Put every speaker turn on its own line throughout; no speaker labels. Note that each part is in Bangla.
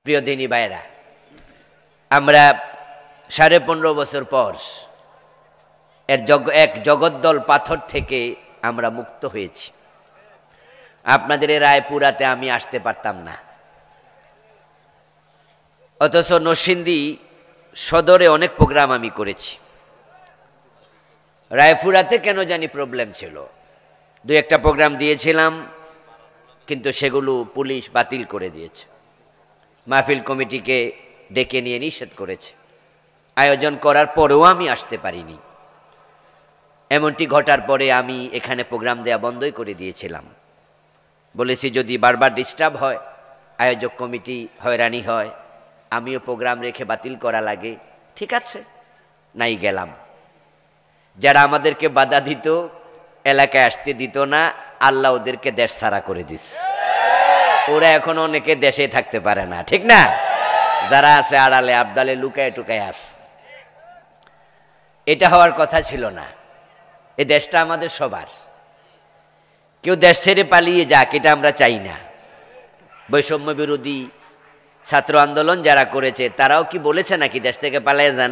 প্রিয় দিনী ভাইরা, আমরা 15.5 বছর পর এক জগদ্দল পাথর থেকে আমরা মুক্ত হয়েছি। আপনাদের এই রায়পুরাতে আমি আসতে পারতাম না, অথচ নরসিংদী সদরে অনেক প্রোগ্রাম আমি করেছি। রায়পুরাতে কেন জানি প্রবলেম ছিল, 2-1টা প্রোগ্রাম দিয়েছিলাম, কিন্তু সেগুলো পুলিশ বাতিল করে দিয়েছে। মাহফিল কমিটিকে ডেকে নিয়ে নিষেধ করেছে। আয়োজন করার পরেও আমি আসতে পারিনি। এমনটি ঘটার পরে আমি এখানে প্রোগ্রাম দেওয়া বন্ধই করে দিয়েছিলাম। বলেছি যদি বারবার ডিস্টার্ব হয়, আয়োজক কমিটি হয়রানি হয়, আমিও প্রোগ্রাম রেখে বাতিল করা লাগে, ঠিক আছে, নাই গেলাম। যারা আমাদেরকে বাধা দিত, এলাকায় আসতে দিত না, আল্লাহ ওদেরকে দেশ ছাড়া করে দিস। ওরা এখন অনেকে দেশে থাকতে পারে না, ঠিক না? যারা আছে আড়ালে আবদালে লুকায় টুকায় আছে। এটা হওয়ার কথা ছিল না। এই দেশটা আমাদের সবার। কেউ দেশ ছেড়ে পালিয়ে যাক, এটা আমরা চাই না। বৈষম্য বিরোধী ছাত্র আন্দোলন যারা করেছে তারাও কি বলেছে নাকি দেশ থেকে পালিয়ে যান?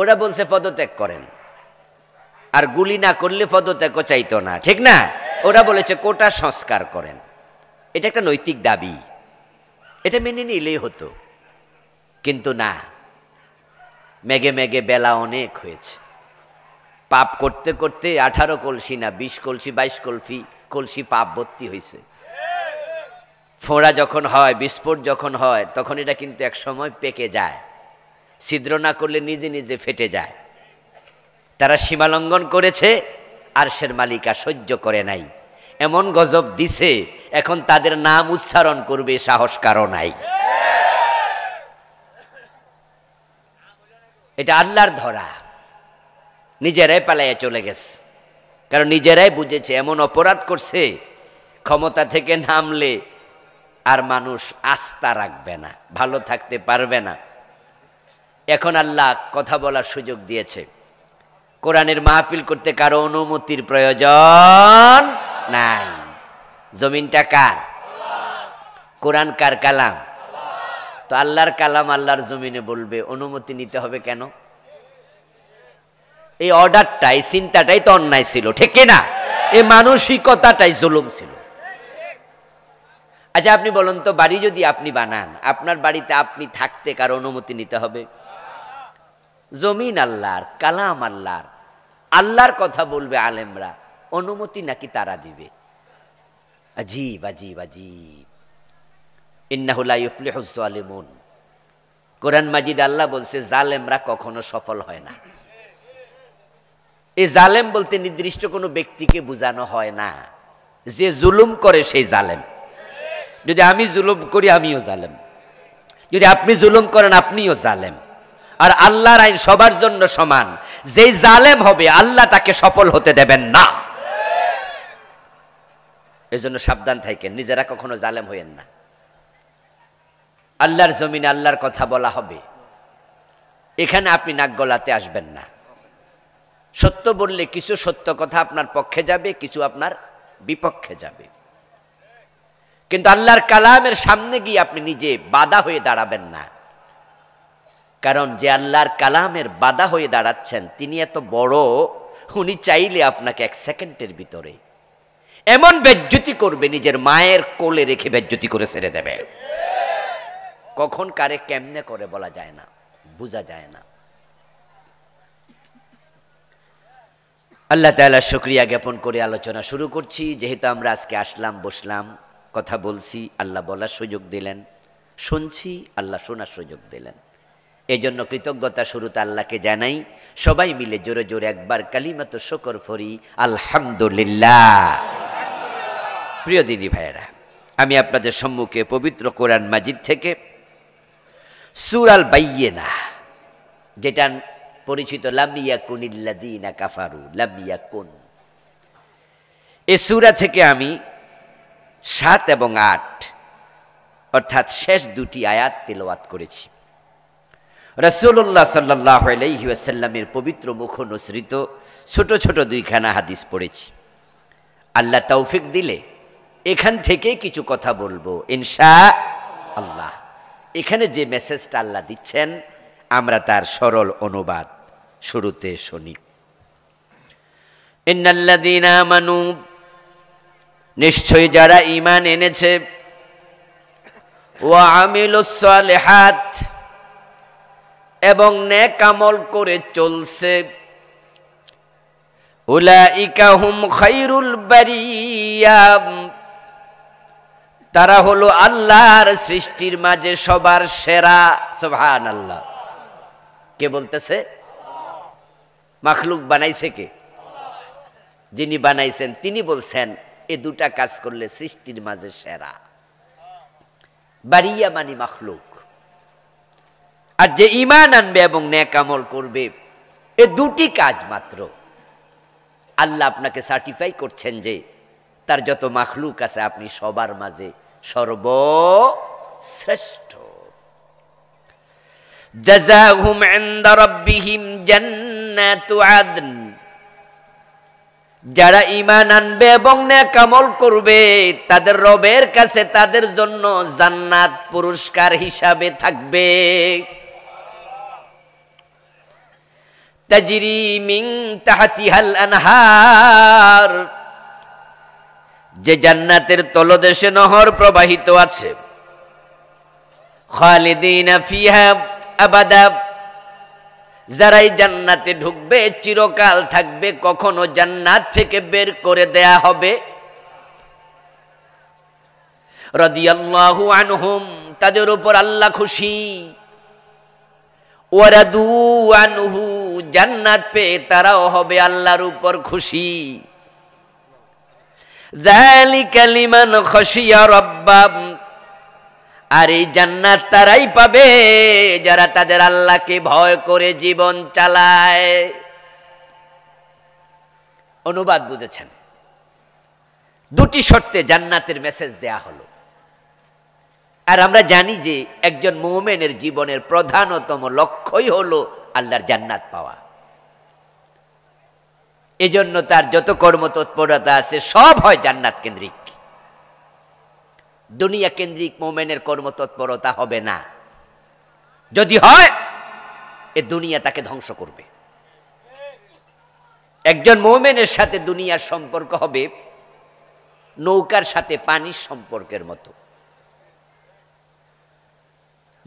ওরা বলছে পদত্যাগ করেন, আর গুলি না করলে পদত্যাগও চাইতো না, ঠিক না? ওরা বলেছে কোটা সংস্কার করেন। এটা একটা নৈতিক দাবি, এটা মেনে নিলেই হতো, কিন্তু না। মেঘে মেঘে বেলা অনেক হয়েছে। পাপ করতে করতে 18 কলসি না 20 কলসি 22 কলসি পাপ ভর্তি হয়েছে। ফোঁড়া যখন হয়, বিস্ফোট যখন হয়, তখন এটা কিন্তু এক সময় পেকে যায়। ছিদ্র না করলে নিজে নিজে ফেটে যায়। তারা সীমালঙ্ঘন করেছে, আরশের মালিকা সহ্য করে নাই, এমন গজব দিছে, এখন তাদের নাম উচ্চারণ করবে সাহস কারো নাই। এটা আল্লাহর ধরা। নিজেরাই পালাইয়া চলে গেছে, কারণ নিজেরাই বুঝেছে এমন অপরাধ করছে, ক্ষমতা থেকে নামলে আর মানুষ আস্থা রাখবে না, ভালো থাকতে পারবে না। এখন আল্লাহ কথা বলার সুযোগ দিয়েছে। কোরআনের মাহফিল করতে কারো অনুমতির প্রয়োজন নাই। জমিনটা কার? কোরআন কার কালাম? তো আল্লাহর কালাম আল্লাহর জমিনে বলবে, অনুমতি নিতে হবে কেন? এই অর্ডারটাই, চিন্তাটাই তো অন্যায় ছিল, ঠিক না? এই মানসিকতাটাই জুলুম ছিল। আচ্ছা আপনি বলুন তো, বাড়ি যদি আপনি বানান, আপনার বাড়িতে আপনি থাকতে কার অনুমতি নিতে হবে? জমিন আল্লাহর, কালাম আল্লাহর, আল্লাহর কথা বলবে আলেমরা, অনুমতি নাকি তারা দিবে? আজীব আজীব আজীব। ইন্নাহু লা ইউফলিহুজ জালিমুন। কোরআন মাজিদ আল্লাহ বলছে জালেমরা কখনো সফল হয় না। এই জালেম বলতে নির্দিষ্ট কোনো ব্যক্তিকে বোঝানো হয় না। যে জুলুম করে সেই জালেম। যদি আমি জুলুম করি আমিও জালেম, যদি আপনি জুলুম করেন আপনিও জালেম। আর আল্লাহর আইন সবার জন্য সমান। যেই জালেম হবে আল্লাহ তাকে সফল হতে দেবেন না। এজন্য সাবধান থাকেন, নিজেরা কখনো জালেম হইেন না। আল্লাহর জমিনে আল্লাহর কথা বলা হবে, এখানে আপনি নাক গলাতে আসবেন না। সত্য বললে কিছু সত্য কথা আপনার পক্ষে যাবে, কিছু আপনার বিপক্ষে যাবে, কিন্তু আল্লাহর কালামের সামনে গিয়ে আপনি নিজে বাধা হয়ে দাঁড়াবেন না। কারণ যে আল্লাহর কালামের বাধা হয়ে দাঁড়াচ্ছেন তিনি এত বড়, উনি চাইলে আপনাকে 1 সেকেন্ডের ভিতরে এমন বেজ্জতি করবে, নিজের মায়ের কোলে রেখে বেজ্জতি করে ছেড়ে দেবে। কখন কারে কেমনে করে বলা যায় না, বোঝা যায় না। আল্লাহ তাআলা শুকরিয়া জ্ঞাপন করে আলোচনা শুরু করছি। যেহেতু আমরা আজকে আসলাম, বসলাম, কথা বলছি, আল্লাহ বলার সুযোগ দিলেন, শুনছি, আল্লাহ শোনার সুযোগ দিলেন। এই জন্য কৃতজ্ঞতা শুরুতে আল্লাহকে জানাই। সবাই মিলে জোরে জোরে একবার কালিমাতু শুকর ফরি, আলহামদুলিল্লাহ। প্রিয় দিনী ভাইয়েরা, আমি আপনাদের সম্মুখে পবিত্র কোরআন মাজিদ থেকে সূরা আল বাইয়িনা, যেটা পরিচিত লাম ইয়াকুনিল্লাযীনা কাফারু, লাম ইয়াকুন, এই সূরা থেকে আমি 7 এবং 8 অর্থাৎ শেষ 2টি আয়াত তেলাওয়াত করেছি। রাসূলুল্লাহ সাল্লাল্লাহু আলাইহি ওয়াসাল্লামের পবিত্র মুখ অনুসৃত ছোট ছোট 2খানা হাদিস পড়েছি। আল্লাহ তৌফিক দিলে এখান থেকে কিছু কথা বলবো ইনশাআল্লাহ। এখানে যে মেসেজটা আল্লাহ দিচ্ছেন আমরা তার সরল অনুবাদ শুরুতে শুনি। ইন্নাল্লাযীনা আমানু, নিশ্চয়ই যারা ঈমান এনেছে, ওয়া আমিলুস সালিহাত, এবং নেক আমল করে চলছে, উলাইকা হুম খায়রুল বারিয়া, তারা হলো আল্লাহর সৃষ্টির মাঝে সবার সেরা। সুবহানাল্লাহ। কে বলতেছে? মাখলুক বানাইছে কে? যিনি বানাইছেন তিনি বলছেন এ দুটা কাজ করলে সৃষ্টির মাঝে সেরা। বারিয়া মানে মাখলুক। আর যে ঈমান আনবে এবং নেক আমল করবে, এ দুটি কাজ মাত্র আল্লাহ আপনাকে সার্টিফাই করছেন যে তার যত মাখলুক আছে আপনি সবার মাঝে সর্বশ্রেষ্ঠ। জাযাহুম ইনদা রাব্বিহিম জান্নাতু আদন, যারা ঈমান আনবে এবং নেক আমল করবে তাদের রবের কাছে তাদের জন্য জান্নাত পুরস্কার হিসাবে থাকবে। তাজরি মিন তাহতিহাল আনহার, যে জান্নাতের তলদেশে নহর প্রবাহিত আছে। খালিদিনা ফিহা আবাদা, যারা এই জান্নাতে ঢুকবে চিরকাল থাকবে, কখনো জান্নাত থেকে বের করে দেয়া হবে। রাদিয়াল্লাহু আনহুম, তাদের উপর আল্লাহ খুশি। ওয়ারাদু আনহু, জান্নাত পেয়ে তারাও হবে আল্লাহর উপর খুশি। যালিকা লিমান খাশিয়া রাব্বাহ, আর এই জান্নাত তারাই পাবে যারা তাদের আল্লাহকে ভয় করে জীবন চালায়। অনুবাদ বুঝেছেন? দুটি শর্তে জান্নাতের মেসেজ দেয়া হলো। আর আমরা জানি যে একজন মুমিনের জীবনের প্রধানতম লক্ষ্যই হলো আল্লাহর জান্নাত পাওয়া। এজন্য তার যত কর্মতৎপরতা আছে সব হয় জান্নাত কেন্দ্রিক। দুনিয়া কেন্দ্রিক মুমিনের কর্মতৎপরতা হবে না। যদি হয় এ দুনিয়া তাকে ধ্বংস করবে। একজন মুমিনের সাথে দুনিয়ার সম্পর্ক হবে নৌকার সাথে পানির সম্পর্কের মতো।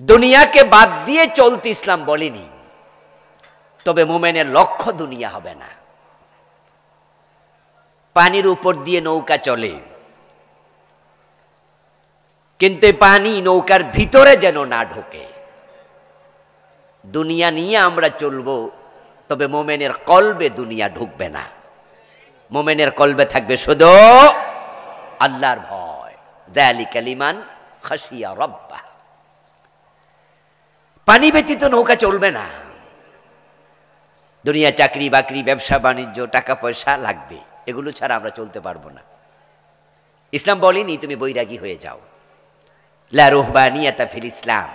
দুনিয়াকে বাদ দিয়ে চলতে ইসলাম বলেনি, তবে মুমিনের লক্ষ্য দুনিয়া হবে না। পানির উপর দিয়ে নৌকা চলে, কিন্তু পানি নৌকার ভিতরে যেন না ঢোকে। দুনিয়া নিয়ে আমরা চলবো, তবে মোমেনের কলবে দুনিয়া ঢুকবে না। মোমেনের কলবে থাকবে শুধু আল্লাহর ভয়। যালিকা লিমান খাশিয়া রাব্বাহ। পানি ব্যতীত নৌকা চলবে না। দুনিয়া চাকরি বাকরি, ব্যবসা বাণিজ্য, টাকা পয়সা লাগবে, এগুলো ছাড়া আমরা চলতে পারবো না। ইসলাম বলেনি তুমি বৈরাগী হয়ে যাও। লা রুহবানিয়াতা ফিল ইসলাম,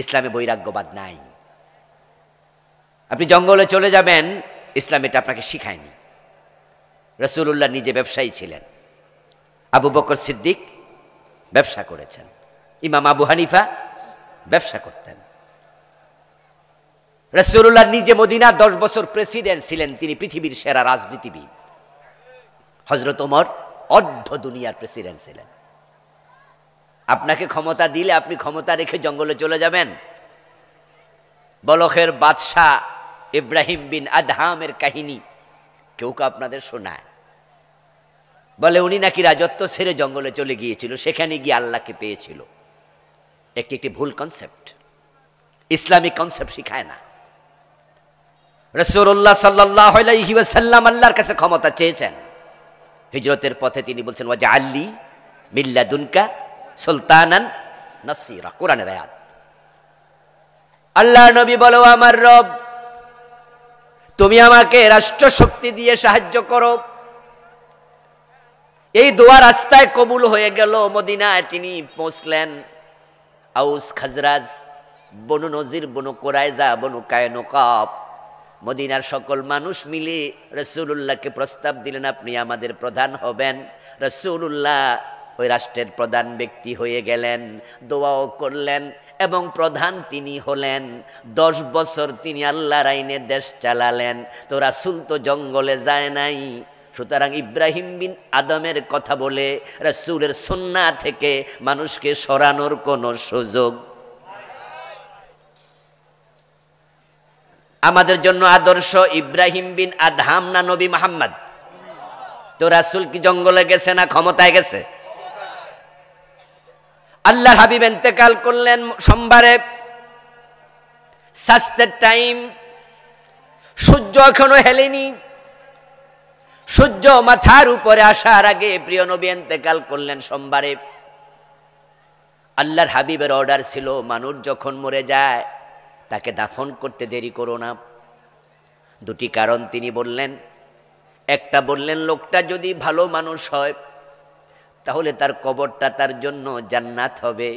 ইসলামে বৈরাগ্যবাদ নাই। আপনি জঙ্গলে চলে যাবেন, ইসলাম এটা আপনাকে শিখায়নি। রাসূলুল্লাহ নিজে ব্যবসায়ী ছিলেন। আবু বকর সিদ্দিক ব্যবসা করেছেন। ইমাম আবু হানিফা ব্যবসা করতেন। রাসূলুল্লাহ নিজে মদিনা 10 বছর প্রেসিডেন্ট ছিলেন, তিনি পৃথিবীর সেরা রাজনীতিবিদ। হযরত ওমর অর্ধ দুনিয়ার প্রেসিডেন্ট ছিলেন। আপনাকে ক্ষমতা দিলে আপনি ক্ষমতা রেখে জঙ্গলে চলে যাবেন? বলখের বাদশাহ ইব্রাহিম বিন আদহামের কাহিনী কেউ কেউ আপনাদের শোনায়। বলে উনি নাকি রাজত্ব ছেড়ে জঙ্গলে চলে গিয়েছিল, সেখানে গিয়ে আল্লাহকে পেয়েছিল। একটি ভুল কনসেপ্ট, ইসলামিক কনসেপ্ট শিখায় না। রাসূলুল্লাহ সাল্লাল্লাহু আলাইহি ওয়াসাল্লাম আল্লাহর কাছে ক্ষমতা চেয়েছেন। হিজরতের পথে তিনি বলছেন ওয়াজআললি মিন লাদুনকা সুলতানান নাসীরা, কোরআনের আয়াত। আল্লাহর নবী বলো আমার রব তুমি আমাকে রাষ্ট্র শক্তি দিয়ে সাহায্য করো। এই দোয়া রাস্তায় কবুল হয়ে গেল। মদিনায় তিনি পৌঁছলেন। আউস খাজরাজ, বনু নজির, বনু কুরাইজা, বনু কায়নুকাব, মদিনার সকল মানুষ মিলে রাসূলুল্লাহকে প্রস্তাব দিলেন আপনি আমাদের প্রধান হবেন। রাসূলুল্লাহ ওই রাষ্ট্রের প্রধান ব্যক্তি হয়ে গেলেন। দোয়াও করলেন। এবং প্রধান তিনি হলেন। 10 বছর তিনি আল্লাহর আইনে দেশ চালালেন। তো রাসূল তো জঙ্গলে যায় নাই, সুতরাং ইব্রাহিম বিন আদমের কথা বলে রাসূলের সুন্নাহ থেকে মানুষকে সরানোর কোনো সুযোগ। আমাদের জন্য আদর্শ ইব্রাহিম বিন আদহাম না নবী মুহাম্মদ? তো রাসূল কি জঙ্গলে গেছে না ক্ষমতায় গেছে? আল্লাহ হাবিব ইন্তেকাল করলেন সোমবারে, সাস্তের টাইম, সূর্য এখনো হেলেনি। সূর্য মাথার উপরে আসার আগে প্রিয় নবী ইন্তেকাল করলেন সোমবারে। আল্লাহর হাবিবের অর্ডার ছিল, মানুষ যখন মরে যায় তাকে দাফন করতে দেরি করো না। দুটি কারণ তিনি বললেন। একটা বললেন, লোকটা যদি ভালো মানুষ হয় তাহলে তার কবরটা তার জন্য জান্নাত হবে,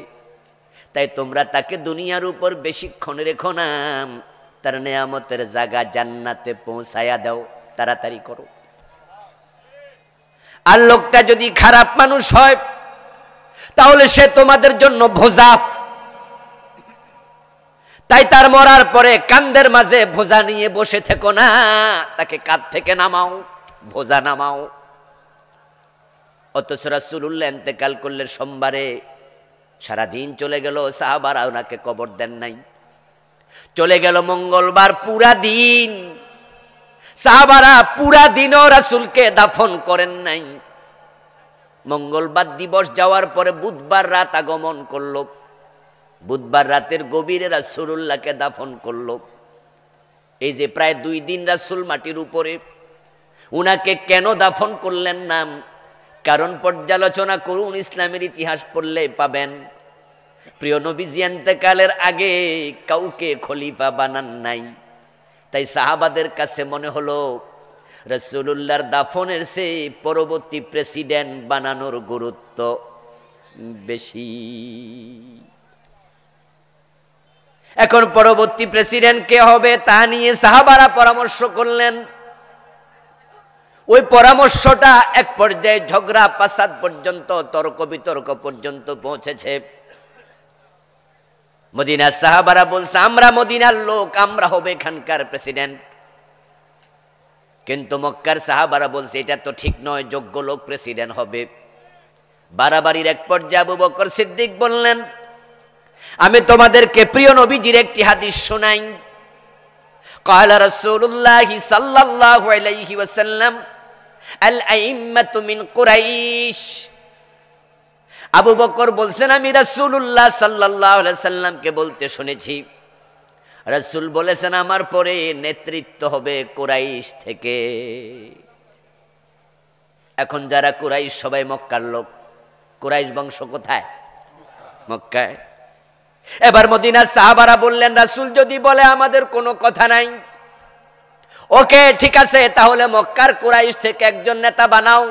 তাই তোমরা তাকে দুনিয়ার উপর বেশিক্ষণ রেখো না, তার নেয়ামতের জায়গা জান্নাতে পৌঁছায়া দাও, তাড়াতাড়ি করো। আর লোকটা যদি খারাপ মানুষ হয় তাহলে সে তোমাদের জন্য বোঝা, তাই তার মরার পরে কাঁধের মাঝে বোঝা নিয়ে বসে থেকো না, তাকে কাঁধ থেকে নামাও, বোঝা নামাও। অথচ রাসূলুল্লাহ ইন্তেকাল করলেন সোমবারে, সারাদিন চলে গেল, সাহাবারা ওনাকে কবর দেন নাই। চলে গেল মঙ্গলবার, পুরা দিন সাহাবারা পুরা দিনও রাসূলকে দাফন করেন নাই। মঙ্গলবার দিবস যাওয়ার পরে বুধবার রাত আগমন করল, বুধবার রাতের গভীরে রাসূলুল্লাহকে দাফন করল। এই যে প্রায় 2 দিন রাসূল মাটির উপরে, উনাকে কেন দাফন করলেন না? কারণ পর্যালোচনা করুন, ইসলামের ইতিহাস পড়লে পাবেন প্রিয় নবীজি ইন্তেকালের আগে কাউকে খলিফা বানান নাই। তাই সাহাবাদের কাছে মনে হলো রাসূলুল্লাহর দাফনের চেয়ে পরবর্তী প্রেসিডেন্ট বানানোর গুরুত্ব বেশি। এখন পরবর্তী প্রেসিডেন্ট কে হবে তা নিয়ে সাহাবারা পরামর্শ করলেন। ওই পরামর্শটা এক পর্যায়ে ঝগড়া ফাসাদ পর্যন্ত, তর্ক বিতর্ক পর্যন্ত পৌঁছেছে। মদিনার সাহাবারা বলছে, আমরা মদিনার লোক, আমরা হবে এখানকার প্রেসিডেন্ট। কিন্তু মক্কার সাহাবারা বলছে, এটা তো ঠিক নয়, যোগ্য লোক প্রেসিডেন্ট হবে। বাড়াবাড়ির এক পর্যায়ে আবু বকর সিদ্দিক বললেন, আমি তোমাদেরকে প্রিয় নবীজির একটি হাদিস শোনাই। ক্বালা রাসূলুল্লাহ সাল্লাল্লাহু আলাইহি ওয়াসাল্লাম, আল আইম্মাতু মিন কুরাইশ। আবু বকর বলছেন, আমি রাসূলুল্লাহ সাল্লাল্লাহু আলাইহি সাল্লামকে বলতে শুনেছি, রাসূল বলেছেন আমার পরে নেতৃত্ব হবে কুরাইশ থেকে। এখন যারা কুরাইশ সবাই মক্কার লোক। কুরাইশ বংশ কোথায়? মক্কায়। এবার মদিনার সাহাবারা বললেন, রাসূল যদি বলে আমাদের কোনো কথা নাই, ওকে ঠিক আছে, তাহলে মক্কার কুরাইশ থেকে একজন নেতা বানাও।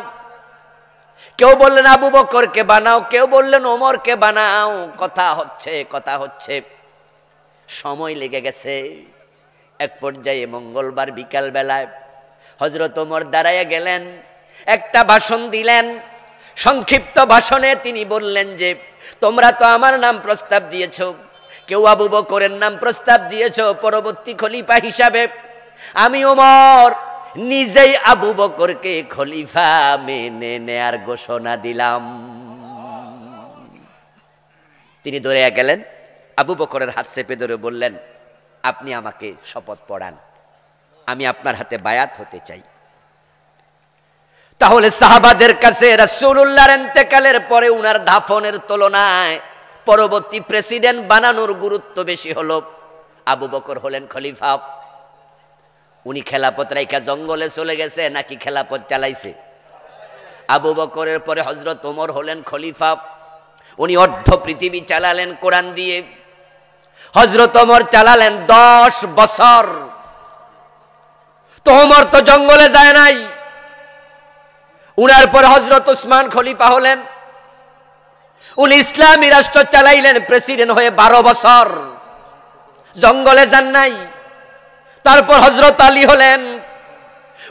কেউ বললেন আবু বকরকে বানাও, কেউ বললেন ওমরকে বানাও। কথা হচ্ছে, সময় লেগে গেছে। এক পর্যায়ে মঙ্গলবার বিকাল বেলায় হযরত ওমর দাঁড়াইয়া গেলেন, একটা ভাষণ দিলেন। সংক্ষিপ্ত ভাষণে তিনি বললেন যে, তোমরা তো আমার নাম প্রস্তাব দিয়েছ, কেউ আবু বকরের নাম প্রস্তাব দিয়েছ পরবর্তী খলিফা হিসাবে। আমি ওমর নিজেই আবু বকরকে খলিফা মেনে নেয়ার ঘোষণা দিলাম। তিনি দৌড়ে গেলেন, আবু বকরের হাত চেপে ধরে বললেন, আপনি আমাকে শপথ পড়ান, আমি আপনার হাতে বায়াত হতে চাই। তাহলে সাহাবাদের কাছে রাসূলুল্লাহর ইন্তেকালের পরে উনার দাফনের তুলনায় পরবর্তী প্রেসিডেন্ট বানানোর গুরুত্ব বেশি হলো। আবু বকর হলেন খলিফা। উনি খেলাফত রাইখা জঙ্গলে চলে গেছে নাকি খেলাফত চালাইছে? আবু বকরের পরে হযরত ওমর হলেন খলিফা। উনি অর্ধ পৃথিবী চালালেন কোরআন দিয়ে। হযরত ওমর চালালেন 10 বছর। তো ওমর তো জঙ্গলে যায় নাই। উনার পর হযরত উসমান খলিফা হলেন। উনি ইসলামী রাষ্ট্র চালাইলেন প্রেসিডেন্ট হয়ে 12 বছর, জঙ্গলে যান নাই। তারপর হযরত আলী হলেন,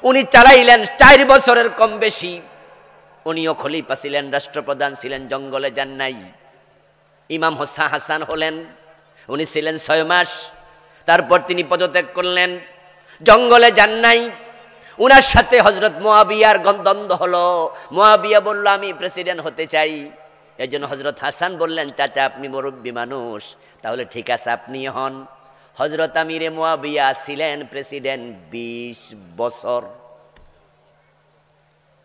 উনি চালাইলেন 4 বছরের কম বেশি। উনিও খলিফা ছিলেন, রাষ্ট্রপ্রধান ছিলেন, জঙ্গলে যান নাই। ইমাম হাসান হলেন, উনি ছিলেন 6 মাস, তারপর তিনি পদত্যাগ করলেন, জঙ্গলে যান নাই। উনার সাথে হযরত মুয়াবিয়ার দ্বন্দ্ব হলো। মুয়াবিয়া বলল আমি প্রেসিডেন্ট হতে চাই। এজন্য হযরত হাসান বললেন চাচা আপনি মুরব্বী মানুষ, তাহলে ঠিক আছে আপনি হন। হযরত আমিরে মুয়াবিয়া ছিলেন প্রেসিডেন্ট 20 বছর।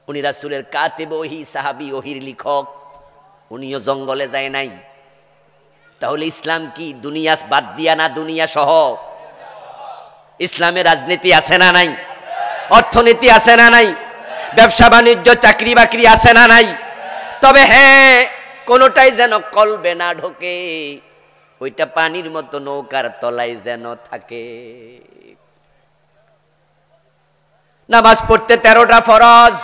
উনি রাসূলের কাতিব ওহী, সাহাবী, ওহীর লেখক। উনিও জঙ্গলে যায় নাই। তাহলে ইসলাম কি দুনিয়া বাদ দিয়া না দুনিয়া সহ? ইসলামে রাজনীতি আছে না নাই? অর্থনীতি আছে না নাই? ব্যবসা বাণিজ্য চাকরি বাকরি আছে না নাই? তবে হ্যাঁ, কোনোটাই যেন কলবে না ঢোকে, ওইটা পানির মতো নৌকার তলায় যেন থাকে। নামাজ পড়তে 13টা ফরজ,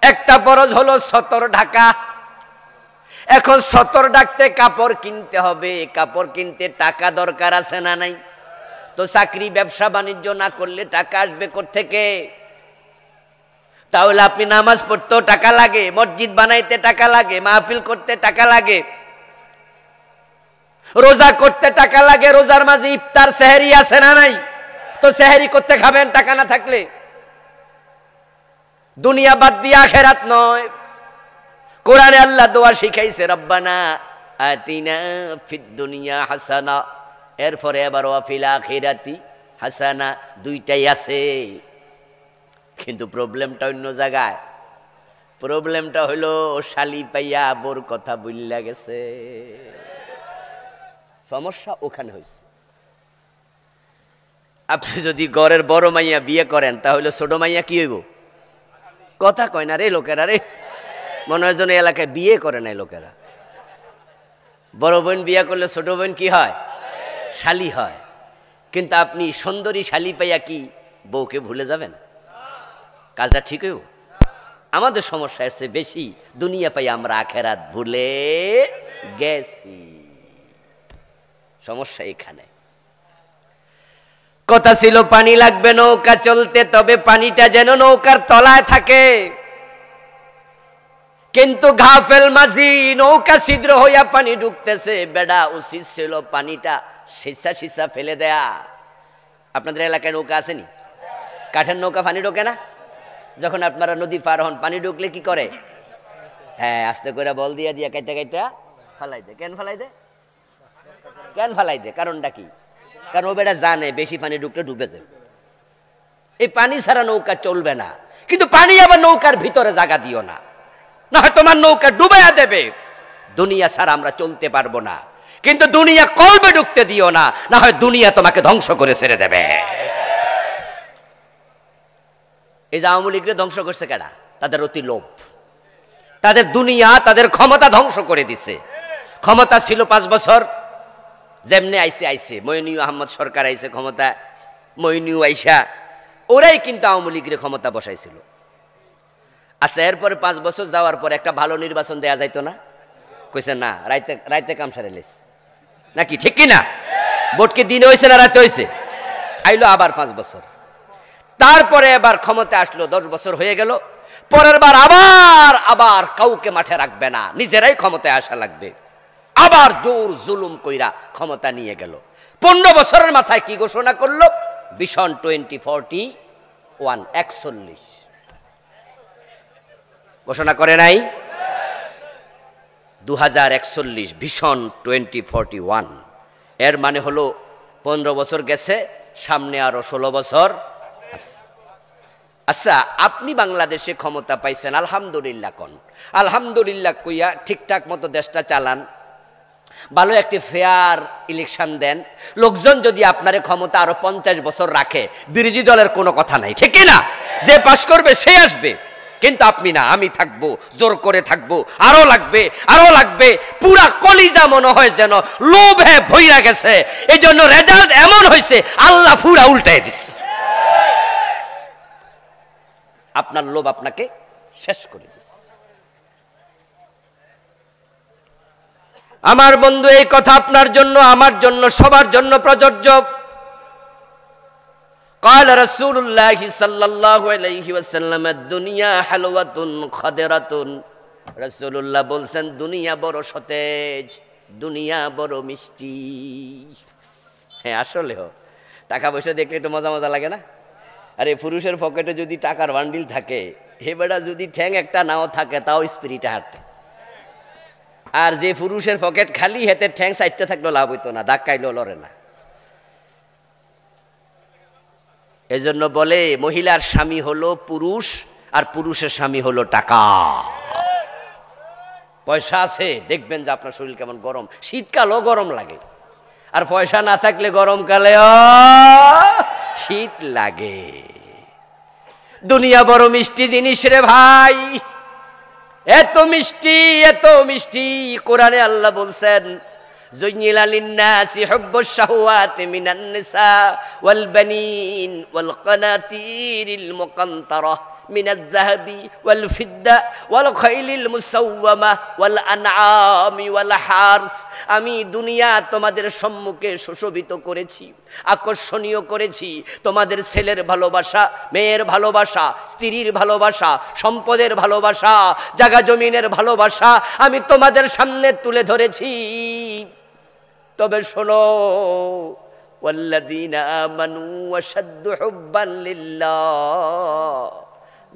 একটা ফরজ হলো সতর ঢাকা। এখন সতর ঢাকতে কাপড় কিনতে হবে, কাপড় কিনতে টাকা দরকার আছে না নাই? তো চাকরি ব্যবসা বাণিজ্য না করলে টাকা আসবে কোত্থেকে? তাহলে আপনি নামাজ পড়তেও টাকা লাগে, মসজিদ বানাইতে টাকা লাগে, মাহফিল করতে টাকা লাগে, রোজা করতে টাকা লাগে, রোজার মাঝে ইফতার সেহরি আছে না নাই? তো সেহরি করতে খাবেন টাকা না থাকলে? দুনিয়া বাদ দিয়ে আখিরাত নয়। কোরআনে আল্লাহ দোয়া শিখাইছে, রব্বানা আতিনা ফিদ দুনিয়া হাসানা, এরপরে আবার ওয়া ফিল আখিরাতি হাসানা, দুইটাই আছে। কিন্তু প্রবলেমটা অন্য জায়গায়। প্রবলেমটা হলো শালি পাইয়া বোর কথা বললা গেছে, সমস্যা ওখানে হয়েছে। আপনি যদি ঘরের বড় মাইয়া বিয়ে করেন তাহলে ছোট মাইয়া কি হইব? কথা কয় না রে লোকেরা, রে মনে হয় যেন এলাকায় বিয়ে করে নাই লোকেরা। বড় বোন বিয়ে করলে ছোট বোন কি হয়? শালি হয়। কিন্তু আপনি সুন্দরী শালি পাইয়া কি বউকে ভুলে যাবেন? কাজটা ঠিক হইব? আমাদের সমস্যা এসছে বেশি, দুনিয়া পাই আমরা আখেরাত ভুলে গেছি। সমস্যা এখানে। কথা ছিল পানি লাগবে নৌকা চলতে, তবে পানিটা যেন নৌকার তলায় থাকে। কিন্তু ঘাফেল মাঝি নৌকা ছিদ্র হইয়া পানি ঢুকতেছে, বেড়া উচিত ছিল পানিটা সিসা সিসা ফেলে দেয়া। আপনাদের এলাকায় নৌকা আসেনি? কাঠের নৌকা পানি ঢোকে না? যখন আপনারা নদী পার হন পানি ঢুকলে কি করে? হ্যাঁ, আস্তে করে বল দিয়া দিয়া কাইটা কাইটা ফালাই দে। কেন ফালাই দে? কেন ফালাই দে? কারণটা কি? কারণ ও বেটা জানে বেশি পানি ঢুকলে ডুবে যাবে। এই পানি ছাড়া নৌকা চলবে না। কিন্তু পানি আবার নৌকার ভিতরে জায়গা দিও না, না হয় তোমার নৌকা ডুবাইয়া দেবে। দুনিয়া ছাড়া আমরা চলতে পারবো না, কিন্তু দুনিয়া কলবে ঢুকতে দিও না, না হয় দুনিয়া তোমাকে ধ্বংস করে ছেড়ে দেবে। এই যে আওয়ামী লীগকে ধ্বংস করছে কেডা? তাদের অতি লোভ, তাদের দুনিয়া, তাদের ক্ষমতা ধ্বংস করে দিছে। ক্ষমতা ছিল 5 বছর, যেমনি আইসে আইসে। মইনুল আহমদ সরকার আইসে ক্ষমতা, মইনুল আইসা, ওরাই কিন্তু আওয়ামী লীগের ক্ষমতা বসাইছিল। আচ্ছা, এরপরে 5 বছর যাওয়ার পর একটা ভালো নির্বাচন দেয়া যাইতো না? কইছে না, রাইতে রাইতে কাম সারে লেস নাকি, ঠিক কিনা? ভোট কি দিনে হয়েছে না রাতে হয়েছে? আইলো আবার 5 বছর, তারপরে এবার ক্ষমতা আসলো, 10 বছর হয়ে গেল। পরের বার আবার আবার কাউকে মাঠে রাখবে না, নিজেরাই ক্ষমতায় আসা লাগবে। আবার জোর জুলুম কইরা ক্ষমতা নিয়ে গেল। 15 বছরের মাথায় কি ঘোষণা করলো? ভিশন 2041, 41 ঘোষণা করে নাই? 2041 ভিশন 2041। এর মানে হলো 15 বছর গেছে, সামনে আরো 16 বছর আছে। আচ্ছা, আপনি বাংলাদেশে ক্ষমতা পাইছেন, আলহামদুলিল্লাহ কোন, আলহামদুলিল্লাহ কইয়া ঠিকঠাক মতো দেশটা চালান, ভালো একটি ফেয়ার ইলেকশন দেন। লোকজন যদি আপনার ক্ষমতা আরো 50 বছর রাখে, বিরোধী দলের কোনো কথা নাই, ঠিক না? যে পাস করবে সে আসবে। কিন্তু আপনি না, আমি থাকবো, জোর করে থাকবো, আরো লাগবে আরো লাগবে, পুরা কলিজা মনে হয় যেন লোভে ভইরা গেছে। এই জন্য রেজাল্ট এমন হয়েছে, আল্লাহ পুরা উল্টাই দিচ্ছে। আপনার লোভ আপনাকে শেষ করে দিচ্ছে। আমার বন্ধু, এই কথা আপনার জন্য, আমার জন্য, সবার জন্য প্রযোজ্য। قال رسول الله صلى الله عليه وسلم الدنيا حلوة خضرة। রাসূলুল্লাহ বলছেন দুনিয়া বড় সতেজ, দুনিয়া বড় মিষ্টি। হ্যাঁ আসলেও টাকা পয়সা দেখলে একটু মজা মজা লাগে না? আরে পুরুষের পকেটে যদি টাকার বান্ডিল থাকে, এবারে যদি ঠ্যাং একটা নাও থাকে তাও স্পিরিটে হাঁটতে। আর যে পুরুষের পকেট খালি, হেতে ঠ্যাং সাইডটা থাকলেও লাভ হইতো না, ধাক্কাইলেও লড়ে না। এজন্য বলে মহিলার স্বামী হলো পুরুষ, আর পুরুষের স্বামী হলো টাকা। পয়সা আছে দেখবেন যে আপনার শরীর কেমন গরম, শীতকালও গরম লাগে। আর পয়সা না থাকলে গরমকালেও শীত লাগে। দুনিয়া বড় মিষ্টি জিনিস রে ভাই, এত মিষ্টি, এত মিষ্টি। কোরআনে আল্লাহ বলছেন, যুইয়িনা লিন-নাসি হুব্বুশ শাহওয়াতি মিনান নিসা ওয়াল বানিন ওয়াল কানাতিরিল মুকান্তারাহ মিনাজ যাহাবি ওয়াল ফিদ্দা ওয়াল খাইলিল মুসাওয়ামা ওয়াল আনআমি ওয়াল হারস। আমি দুনিয়া তোমাদের সম্মুখে সুশোভিত করেছি, আকর্ষণীয় করেছি। তোমাদের ছেলের ভালোবাসা, মেয়ের ভালোবাসা, স্ত্রীর ভালোবাসা, সম্পদের ভালোবাসা, জায়গা জমিনের ভালোবাসা আমি তোমাদের সামনে তুলে ধরেছি। তবে শোনো, ওয়াল্লাযীনা আমানু আশাদ্দু হুব্বান লিল্লাহ,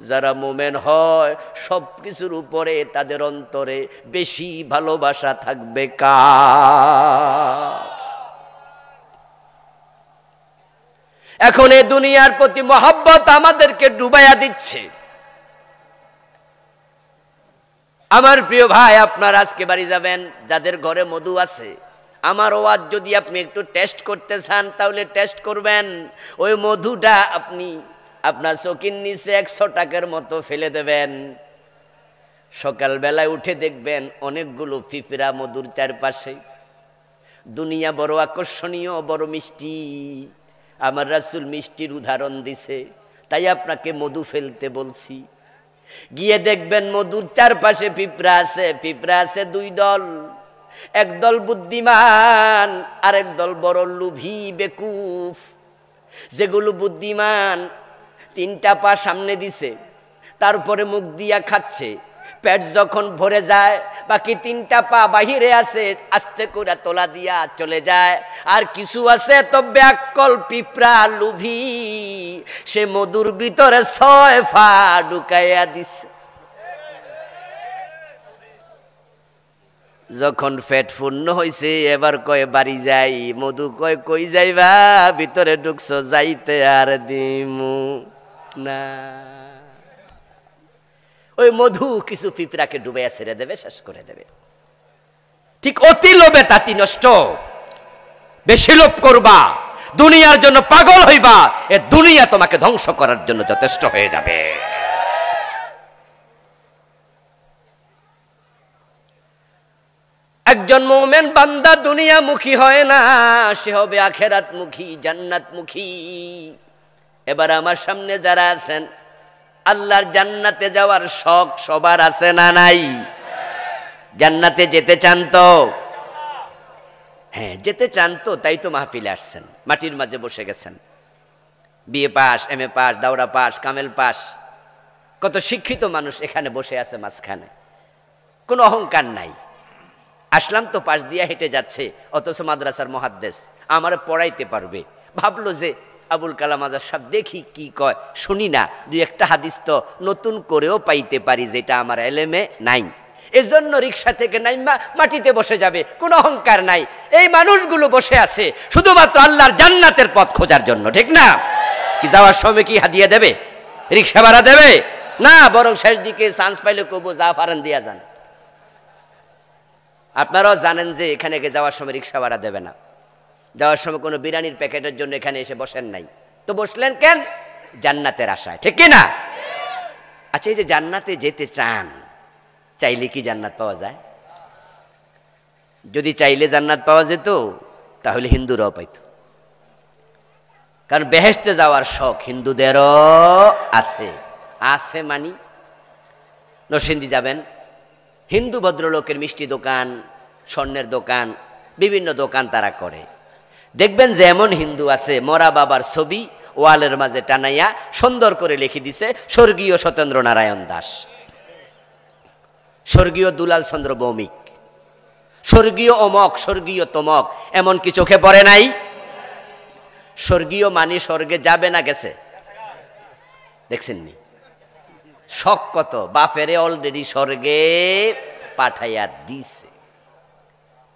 যারা মুমিন হয় সবকিছুর উপরে তাদের অন্তরে বেশি ভালোবাসা থাকবে কার? এখন এই দুনিয়ার প্রতি মহব্বত আমাদেরকে ডুবাইয়া দিচ্ছে। আমার প্রিয় ভাই, আপনার আজকে বাড়ি যাবেন, যাদের ঘরে মধু আছে, আমার ওয়াজ যদি আপনি একটু টেস্ট করতে চান তাহলে টেস্ট করবেন। ওই মধুটা আপনি আপনার চোখের নিচে 100 টাকার মতো ফেলে দেবেন। সকালবেলায় উঠে দেখবেন অনেকগুলো পিঁপড়া মধুর চারপাশে। দুনিয়া বড় আকর্ষণীয়, বড় মিষ্টি। আমার রাসূল মিষ্টির উদাহরণ দিছে, তাই আপনাকে মধু ফেলতে বলছি। গিয়ে দেখবেন মধুর চারপাশে পিঁপড়া আছে। পিঁপড়া আছে 2 দল, একদল বুদ্ধিমান আর একদল বড় লোভী বেকুফ। যেগুলো বুদ্ধিমান 3টা পা সামনে দিছে, তারপরে মুখ দিয়া খাচ্ছে। পেট যখন ভরে যায় বাকি 3টা পা বাহিরে আছে, আস্তে করে তোলা দিয়া চলে যায়। আর কিছু আছে তো ব্যাককল পিঁপড়া লোভী, সে মধুর ভিতরে 6 পা ঢুকাইয়া দিছে। যখন পেট পূর্ণ হইছে এবার কয় বাড়ি যাই। মধু কয় কই যাইবা, ভিতরে ঢুকছো, যাইতে আর দিমু না। ওই মধু কিছু পিঁপড়াকে ডুবাইয়া ছেড়ে দেবে, শেষ করে দেবে। ঠিক অতি লোভে তাতি নষ্ট। বেশি লোভ করবা, দুনিয়ার জন্য পাগল হইবা, এ দুনিয়া তোমাকে ধ্বংস করার জন্য যথেষ্ট হয়ে যাবে। একজন মুমিন বান্দা দুনিয়ামুখী হয় না, সে হবে আখিরাতমুখী, জান্নাতমুখী। এবার আমার সামনে যারা আছেন, আল্লাহর জান্নাতে যাওয়ার শখ সবার আছে না নাই? জান্নাতে যেতে চান তো? হ্যাঁ যেতে চান তো, তাই তো মাহফিলে আসছেন, মাটির মাঝে বসে গেছেন। বিএ পাস, এমএ পাস, দাওরা পাস, কামেল পাস, কত শিক্ষিত মানুষ এখানে বসে আছে মাঝখানে। কোনো অহংকার নাই। আসলাম তো পাশ দিয়ে হেঁটে যাচ্ছে, অথচ মাদ্রাসার মুহাদ্দিস আমারে পড়াইতে পারবে। ভাবলো যে আবুল কালাম আজাদ সাহেব দেখি কি কয়, শুনি না, 2-1টা হাদিস তো নতুন করেও পাইতে পারি যেটা আমার এলেমে নাই। এজন্য রিক্সা থেকে নাইমা মাটিতে বসে যাবে, কোনো অহংকার নাই। এই মানুষগুলো বসে আছে শুধুমাত্র আল্লাহর জান্নাতের পথ খোঁজার জন্য, ঠিক না? কি যাওয়ার সময় কি হাদিয়া দেবে, রিক্সা ভাড়া দেবে? না, বরং শেষ দিকে চান্স পাইলে কবো যা পারেন দিয়া যান। আপনারাও জানেন যে এখানে যাওয়ার সময় রিক্সা ভাড়া দেবে না। যাওয়ার সময় কোনো বিরিয়ানির প্যাকেটের জন্য এখানে এসে বসেন নাই, তো বসলেন কেন? জান্নাতের আশায়, ঠিক কি না? আচ্ছা, এই যে জান্নাতে যেতে চান, চাইলে কি জান্নাত পাওয়া যায়? যদি চাইলে জান্নাত পাওয়া যেত তাহলে হিন্দুরাও পাইত। কারণ বেহেশতে যাওয়ার শখ হিন্দুদেরও আছে। আছে মানি, নরসিংদী যাবেন, হিন্দু ভদ্রলোকের মিষ্টি দোকান, স্বর্ণের দোকান, বিভিন্ন দোকান তারা করে। দেখবেন যে এমন হিন্দু আছে, মরা বাবার ছবি ওয়ালের মাঝে টানাইয়া সুন্দর করে লিখে দিছে স্বর্গীয় সত্যেন্দ্র নারায়ণ দাস, স্বর্গীয় দুলাল চন্দ্র ভৌমিক, স্বর্গীয় অমক, স্বর্গীয় তমক, এমন কি চোখে পড়ে নাই? স্বর্গীয় মানি স্বর্গে যাবে না গেছে? দেখছেননি শখ কত, বাপেরে অলরেডি স্বর্গে পাঠাইয়া দিছে।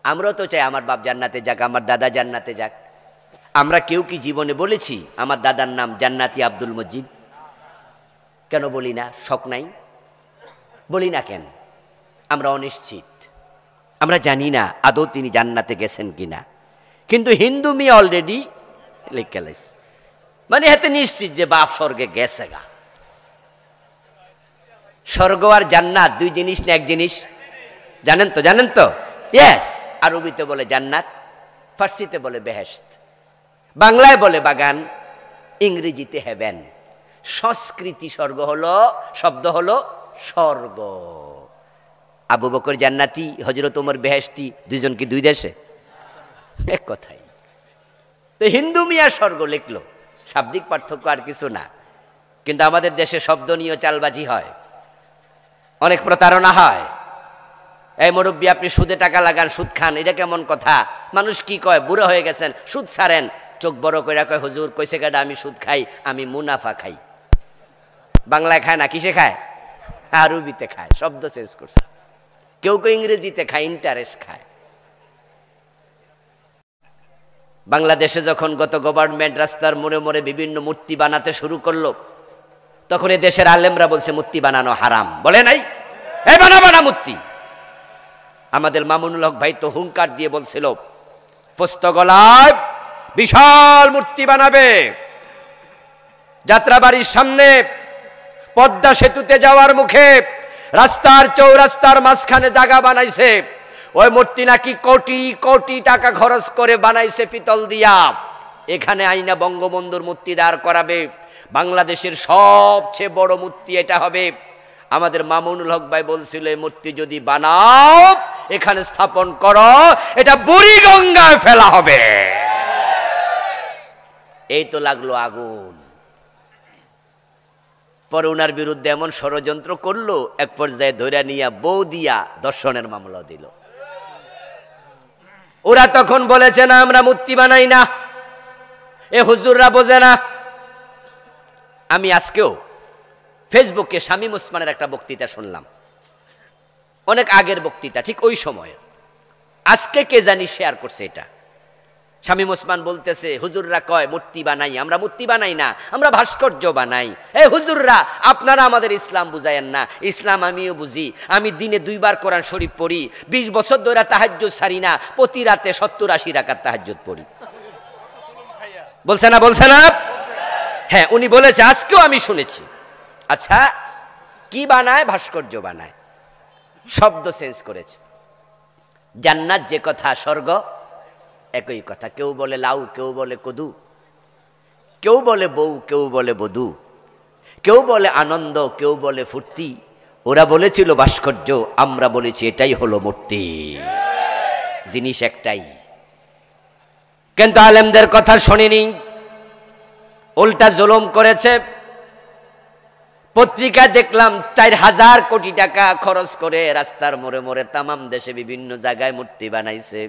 আমরাও তো চাই আমার বাপ জান্নাতে যাক, আমার দাদা জান্নাতে যাক। আমরা কেউ কি জীবনে বলেছি আমার দাদার নাম জান্নাতি আব্দুল মজিদ? কেন বলি না? শখ নাই? বলি না কেন? আমরা অনিশ্চিত, আমরা জানি না আদৌ তিনি জান্নাতে গেছেন কিনা। কিন্তু হিন্দু মেয়ে অলরেডি লিখে লাইছে, মানে হাতে নিশ্চিত যে বাপ স্বর্গে গেছে গা। স্বর্গ আর জান্নাত দুই জিনিস না এক জিনিস? জানেন তো? জানেন তো? ইয়েস। আরবিতে বলে জান্নাত, ফার্সিতে বলে বেহেশত, বাংলায় বলে বাগান, ইংরেজিতে হেভেন। সংস্কৃতি স্বর্গ হলো, শব্দ হলো স্বর্গ। আবু বকর জান্নাতি, হযরত ওমর বেহেশতি, দুইজন কি দুই দেশে? এক কথাই তো। হিন্দু মিয়া স্বর্গ লিখলো, শাব্দিক পার্থক্য আর কিছু না। কিন্তু আমাদের দেশে শব্দ নিয়ে চালবাজি হয়, অনেক প্রতারণা হয়। এই মুরব্বী আপনি সুদে টাকা লাগান, সুদ খান, এটা কেমন কথা? মানুষ কি কয়? বুড়ো হয়ে গেছেন, সুদ ছাড়েন। চোখ বড় করে কয় হুজুর কইছে কেডা আমি সুদ খাই? আমি মুনাফা খাই। বাংলায় খায় না, কিসে খায়? আরবিতে খায়, শব্দ চেঞ্জ করছে। কেউ কেউ ইংরেজিতে খায়, ইন্টারেস্ট খায়। বাংলাদেশে যখন গত গভর্নমেন্ট রাস্তার মোড়ে মোড়ে বিভিন্ন মূর্তি বানাতে শুরু করলো, তখন এই দেশের আলেমরা বলছে মূর্তি বানানো হারাম। বলে নাই? এই বানা মূর্তি। আমাদের মামুনুল হক ভাই তো হুঙ্কার দিয়ে বলছিল পোস্তগলায় বিশাল মূর্তি বানাবে, যাত্রাবাড়ির সামনে পদ্মা সেতুতে যাওয়ার মুখে রাস্তার চৌরাস্তার মাঝখানে জায়গা বানাইছে। ওই মূর্তি নাকি কোটি কোটি টাকা খরচ করে বানাইছে পিতল দিয়া। এখানে আইনা বঙ্গবন্ধুর মূর্তি দাঁড় করাবে, বাংলাদেশের সবচেয়ে বড় মূর্তি এটা হবে। আমাদের মামুনুল হক ভাই বলছিল এই মূর্তি যদি বানাও, এখানে স্থাপন করো, এটা বুড়িগঙ্গায় ফেলা হবে। এই তো লাগলো আগুন। পরে ওনার বিরুদ্ধে এমন ষড়যন্ত্র করলো, এক পর্যায়ে ধরে নিয়ে বউ দিয়া ধর্ষণের মামলা দিল। ওরা তখন বলেছে না আমরা মূর্তি বানাই না, এ হুজুররা বোঝে না। আমি আজকেও ফেসবুকে শামীম ওসমানের একটা বক্তৃতা শুনলাম, অনেক আগের বক্তৃতা, ঠিক ওই সময়ে। আজকে কে জানি শেয়ার করছে এটা। শামীম ওসমান বলতেছে হুজুররা কয় মূর্তি বানাই, আমরা মূর্তি বানাই না, আমরা ভাস্কর্য বানাই। এই হুজুররা আপনারা আমাদের ইসলাম বুঝায়েন না। ইসলাম আমিও বুঝি, আমি দিনে 2 বার কোরআন শরীফ পড়ি, 20 বছর ধরে তাহাজ্জুদ ছাড়ি না, প্রতি রাতে 70-80 রাকাত তাহাজ্জুদ পড়ি। বলছে না? বলছে না? হ্যাঁ, উনি বলেছে, আজকেও আমি শুনেছি। আচ্ছা, কি বানায়? ভাস্কর্য বানায়, শব্দ চেঞ্জ করেছে। জান্নাত যে কথা, স্বর্গ একই কথা। কেউ বলে লাউ, কেউ বলে কদু, কেউ বলে বউ, কেউ বলে বধূ, কেউ বলে আনন্দ, কেউ বলে ফুর্তি। ওরা বলেছিল ভাস্কর্য, আমরা বলেছি এটাই হলো মূর্তি, জিনিস একটাই। কিন্তু আলেমদের কথা শোনেনি, উল্টা জুলুম করেছে। পত্রিকা দেখলাম 4000 কোটি টাকা খরচ করে রাস্তার মোড়ে মোড়ে তামাম দেশে বিভিন্ন জায়গায় মূর্তি বানাইছে।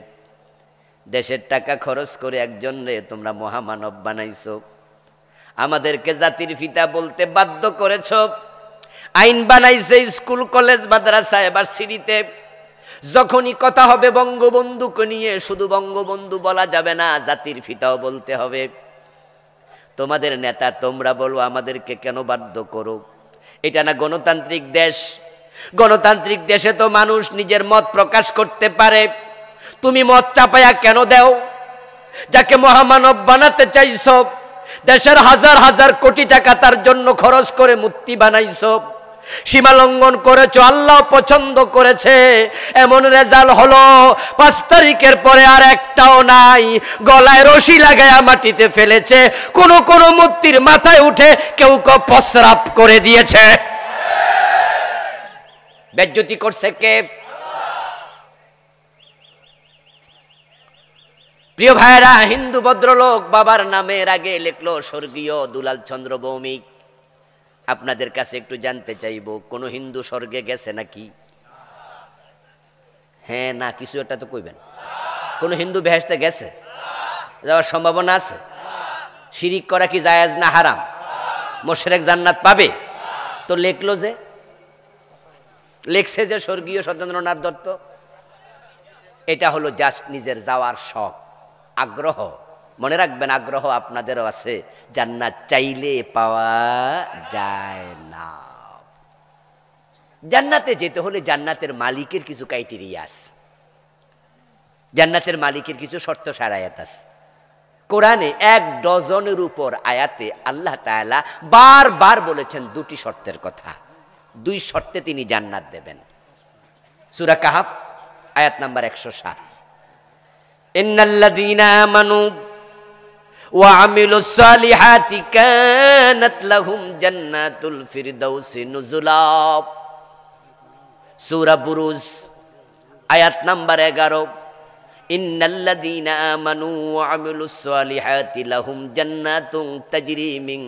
দেশের টাকা খরচ করে একজন রে তোমরা মহামানব বানাইছো, আমাদেরকে জাতির পিতা বলতে বাধ্য করেছ। আইন বানাইছে স্কুল কলেজ মাদ্রাসা ইউনিভার্সিটিতে, যখনই কথা হবে বঙ্গবন্ধুকে নিয়ে, শুধু বঙ্গবন্ধু বলা যাবে না, জাতির পিতাও বলতে হবে। তোমাদের নেতা তোমরা বলো, আমাদেরকে কেন বাধ্য করো? এটা না গণতান্ত্রিক দেশ? গণতান্ত্রিক দেশে তো মানুষ নিজের মত প্রকাশ করতে পারে। তুমি মত চাপায়া কেন দেও? যাকে মহামানব বানাতে চাইছো, দেশের হাজার হাজার কোটি টাকা তার জন্য খরচ করে মূর্তি বানাইছো, সীমা লঙ্ঘন করেছো, আল্লাহ পছন্দ করেছে। এমন রেজাল্ট হলো 5 তারিখের পরে আর একটাও নাই। গলায় রশি লাগায়া মাটিতে ফেলেছে, কোন কোন মূর্তির মাথায় উঠে কেউ কেউ প্রস্রাব করে দিয়েছে। বেজ্জতি করছে কে? প্রিয় ভাইরা, হিন্দু ভদ্রলোক বাবার নামের আগে লিখলো স্বর্গীয় দুলাল চন্দ্র ভৌমিক। আপনাদের কাছে একটু জানতে চাইব, কোন হিন্দু স্বর্গে গেছে নাকি? হ্যাঁ না কিছু একটা তো কইবেন। কোন হিন্দু বেহেশতে গেছে? যাওয়ার সম্ভাবনা আছে? শিরিক করা কি জায়েজ না হারাম? মুশরিক জান্নাত পাবে? তো লেখছে যে স্বর্গীয় সত্যেন্দ্রনাথ দত্ত। এটা হলো জাস্ট নিজের যাওয়ার শখ, আগ্রহ। মনে রাখবেন, আগ্রহ আপনাদেরও আছে, জান্নাত চাইলে পাওয়া যায় না। জান্নাতে যেতে হলে জান্নাতের মালিকের কিছু ক্রাইটেরিয়া আছে, জান্নাতের মালিকের কিছু শর্ত সারায়াত আছে। কোরআনে 1 ডজনের উপর আয়াতে আল্লাহ তাআলা বারবার বলেছেন 2টি শর্তের কথা। 2 শর্তে তিনি জান্নাত দেবেন। সূরা কাহফ আয়াত নাম্বার 107, ইন্নাল্লাযীনা আমানু ওয়া আমিলুস সালিহাতি কানাত লাহুম জান্নাতুল ফিরদাউসি নুজুলা। সূরা বুরুজ আয়াত নাম্বার 11, ইন্নাল্লাযীনা আমানু ওয়া আমিলুস সালিহাতি লাহুম জান্নাতুন তাজরি মিন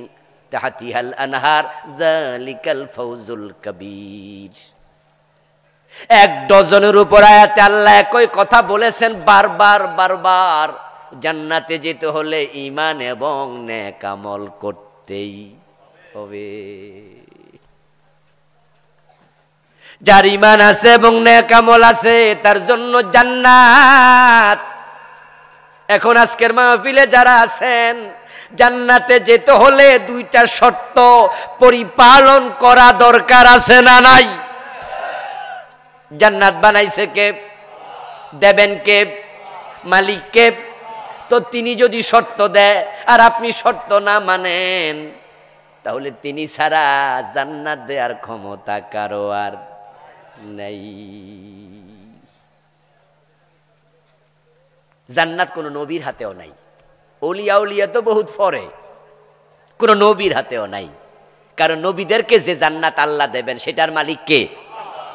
তাহতিহাল আনহার যালিকাল ফাওজুল কাবীর। 1 ডজনের উপর আয়াতে আল্লাহ একই কথা বলেছেন বারবার। জান্নাতে যেতে হলে ঈমান এবং নেক আমল করতেই হবে। যার ঈমান আছে এবং নেক আমল আছে তার জন্য জান্নাত। এখন আজকের মাহফিলে যারা আছেন, জান্নাতে যেতে হলে 2টা শর্ত পরিপালন করা দরকার আছে না নাই? জান্নাত বানাইছে কে? দেবেন কে? মালিক কে? তো তিনি যদি শর্ত দেয় আর আপনি শর্ত না মানেন, তাহলে তিনি ছাড়া জান্নাত দেওয়ার ক্ষমতা কারো আর নাই। জান্নাত কোনো নবীর হাতেও নাই। ওলিয়া তো বহুত পরে, কোনো নবীর হাতেও নাই। কারণ নবীদেরকে যে জান্নাত আল্লাহ দেবেন সেটার মালিক কে?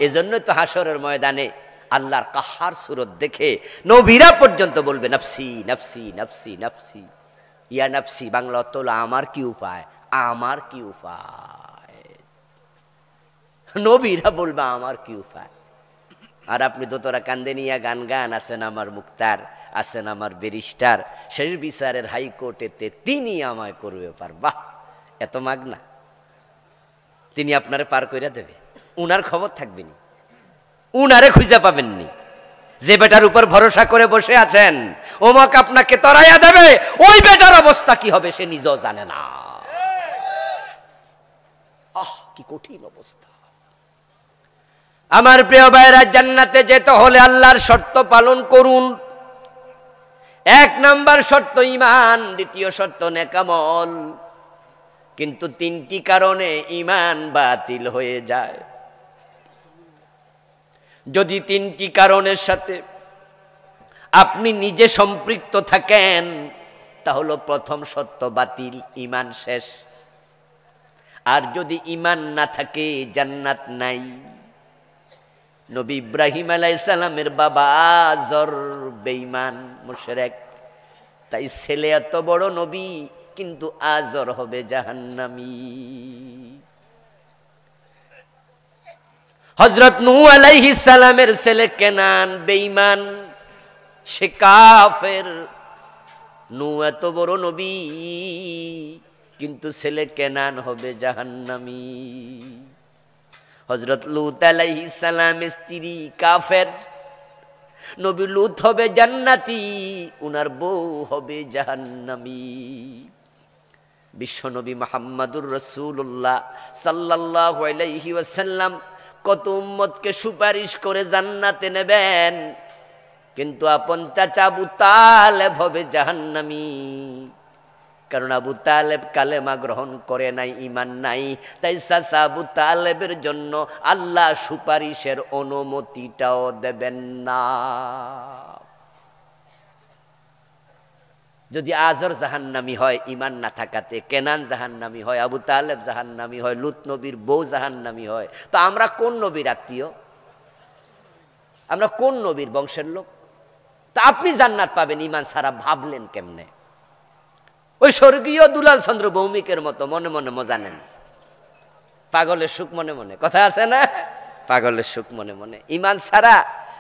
এজন্য তো হাসরের ময়দানে আল্লাহর কাহার সুরত দেখে নবীরা পর্যন্ত বলবে নাফসি নাফসি নাফসি নাফসি, ইয়া নাফসি বাংলা অর্থ হলো আমার কি উপায়, আমার কি উপায়। নবীরা বলবে আমার কি উপায়। আর আপনি তো তোরা কান্দে নিয়ে গান আছেন আমার মুক্তার, আছেন আমার ব্যারিস্টার, শেষ বিচারের হাইকোর্টেতে তিনি আমায় করবে পার। বাহ, এত মাগনা! তিনি আপনারে পার কইরা দেবে, উনার খবর থাকবেনি, উনারে খুঁজে পাবেননি। যে বেটার উপর ভরসা করে বসে আছেন ওমক আপনাকে তরাইয়া দেবে, ওই বেটার অবস্থা কি হবে সে নিজেও জানে না। কি কঠিন অবস্থা। আমার প্রিয় ভাইরা, জান্নাতে যেতে হলে আল্লাহর শর্ত পালন করুন। 1 নাম্বার শর্ত ঈমান, 2য় শর্ত নেক আমল। কিন্তু 3টি কারণে ঈমান বাতিল হয়ে যায়। যদি 3টি কারণের সাথে আপনি নিজে সম্পৃক্ত থাকেন, তাহলে প্রথম শর্ত বাতিল, ঈমান শেষ। আর যদি ঈমান না থাকে জান্নাত নাই। নবী ইব্রাহিম আলাইহিস সালামের বাবা আজর বেঈমান মুশরিক, তাই ছেলে এত বড় নবী কিন্তু আজর হবে জাহান্নামী। হযরত নূহ আলাইহিস সালামের ছেলে কেনান বেঈমান, সে কাফের। নূহ এত বড় নবী কিন্তু ছেলে কেনান হবে জাহান্নামী। হযরত লূত আলাইহিস সালামের স্ত্রী কাফের, নবী লূত হবে জান্নাতি, উনার বউ হবে জাহান্নামী। বিশ্বনবী মুহাম্মদুর রাসূলুল্লাহ সাল্লাল্লাহু আলাইহি ওয়াসাল্লাম কত উম্মতকে সুপারিশ করে জান্নাতে নেবেন, কিন্তু আপন চাচা আবু তালেব হবে জাহান্নামী। কারণ আবু তালেব কালেমা গ্রহণ করে নাই, ঈমান নাই। তাই চাচা আবু তালেবের জন্য আল্লাহ সুপারিশের অনুমতিটাও দেবেন না। যদি আজর জাহান্নামী হয় ঈমান না থাকাতে, কেনান জাহান্নামী হয়, আবু তালেব জাহান্নামী হয়, লূত নবীর বউ জাহান্নামী হয়, তো আমরা কোন নবীর আত্মীয়? আমরা কোন নবীর বংশের লোক? তা আপনি জান্নাত পাবেন ঈমান ছাড়া ভাবলেন কেমনে? ওই স্বর্গীয় দুলাল চন্দ্র ভৌমিকের মতো মনে মনে মজা নেন। পাগলের সুখ মনে মনে, কথা আছে না? পাগলের সুখ মনে মনে। ঈমান ছাড়া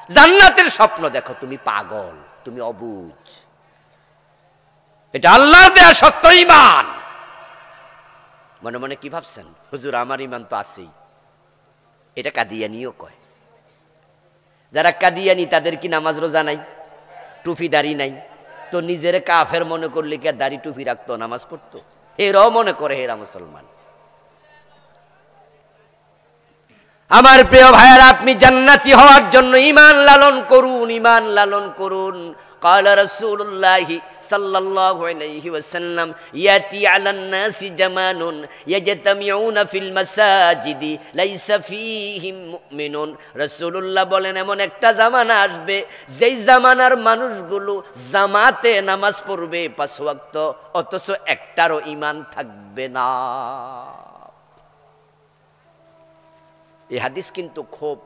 জান্নাতের স্বপ্ন দেখো, তুমি পাগল, তুমি অবুঝ। এটা আল্লাহর দেয়া সত্য ঈমান। মনে মনে কি ভাবছেন, হুজুর আমার ঈমান তো আছেই। এটা কাদিয়ানিও কয়। যারা কাদিয়ানি তাদের কি নামাজ রোজা নাই, টুপি দাড়ি নাই? তো নিজের কাফের মনে করলে কি দাড়ি টুপি রাখতো, নামাজ পড়তো? এরাও মনে করে এরা মুসলমান। আমার প্রিয় ভাইয়েরা, আপনি জান্নাতি হওয়ার জন্য ঈমান লালন করুন, ঈমান লালন করুন। قال رسول الله صلى الله عليه وسلم ياتي على الناس زمان يجتمعون في المساجد ليس فيهم مؤمن। রাসূলুল্লাহ বলেন এমন একটা জামানা আসবে যেই জামানার মানুষগুলো জামাতে নামাজ পড়বে 5 ওয়াক্ত, অথচ একটারও ঈমান থাকবে না। এই হাদিস কিন্তু খুব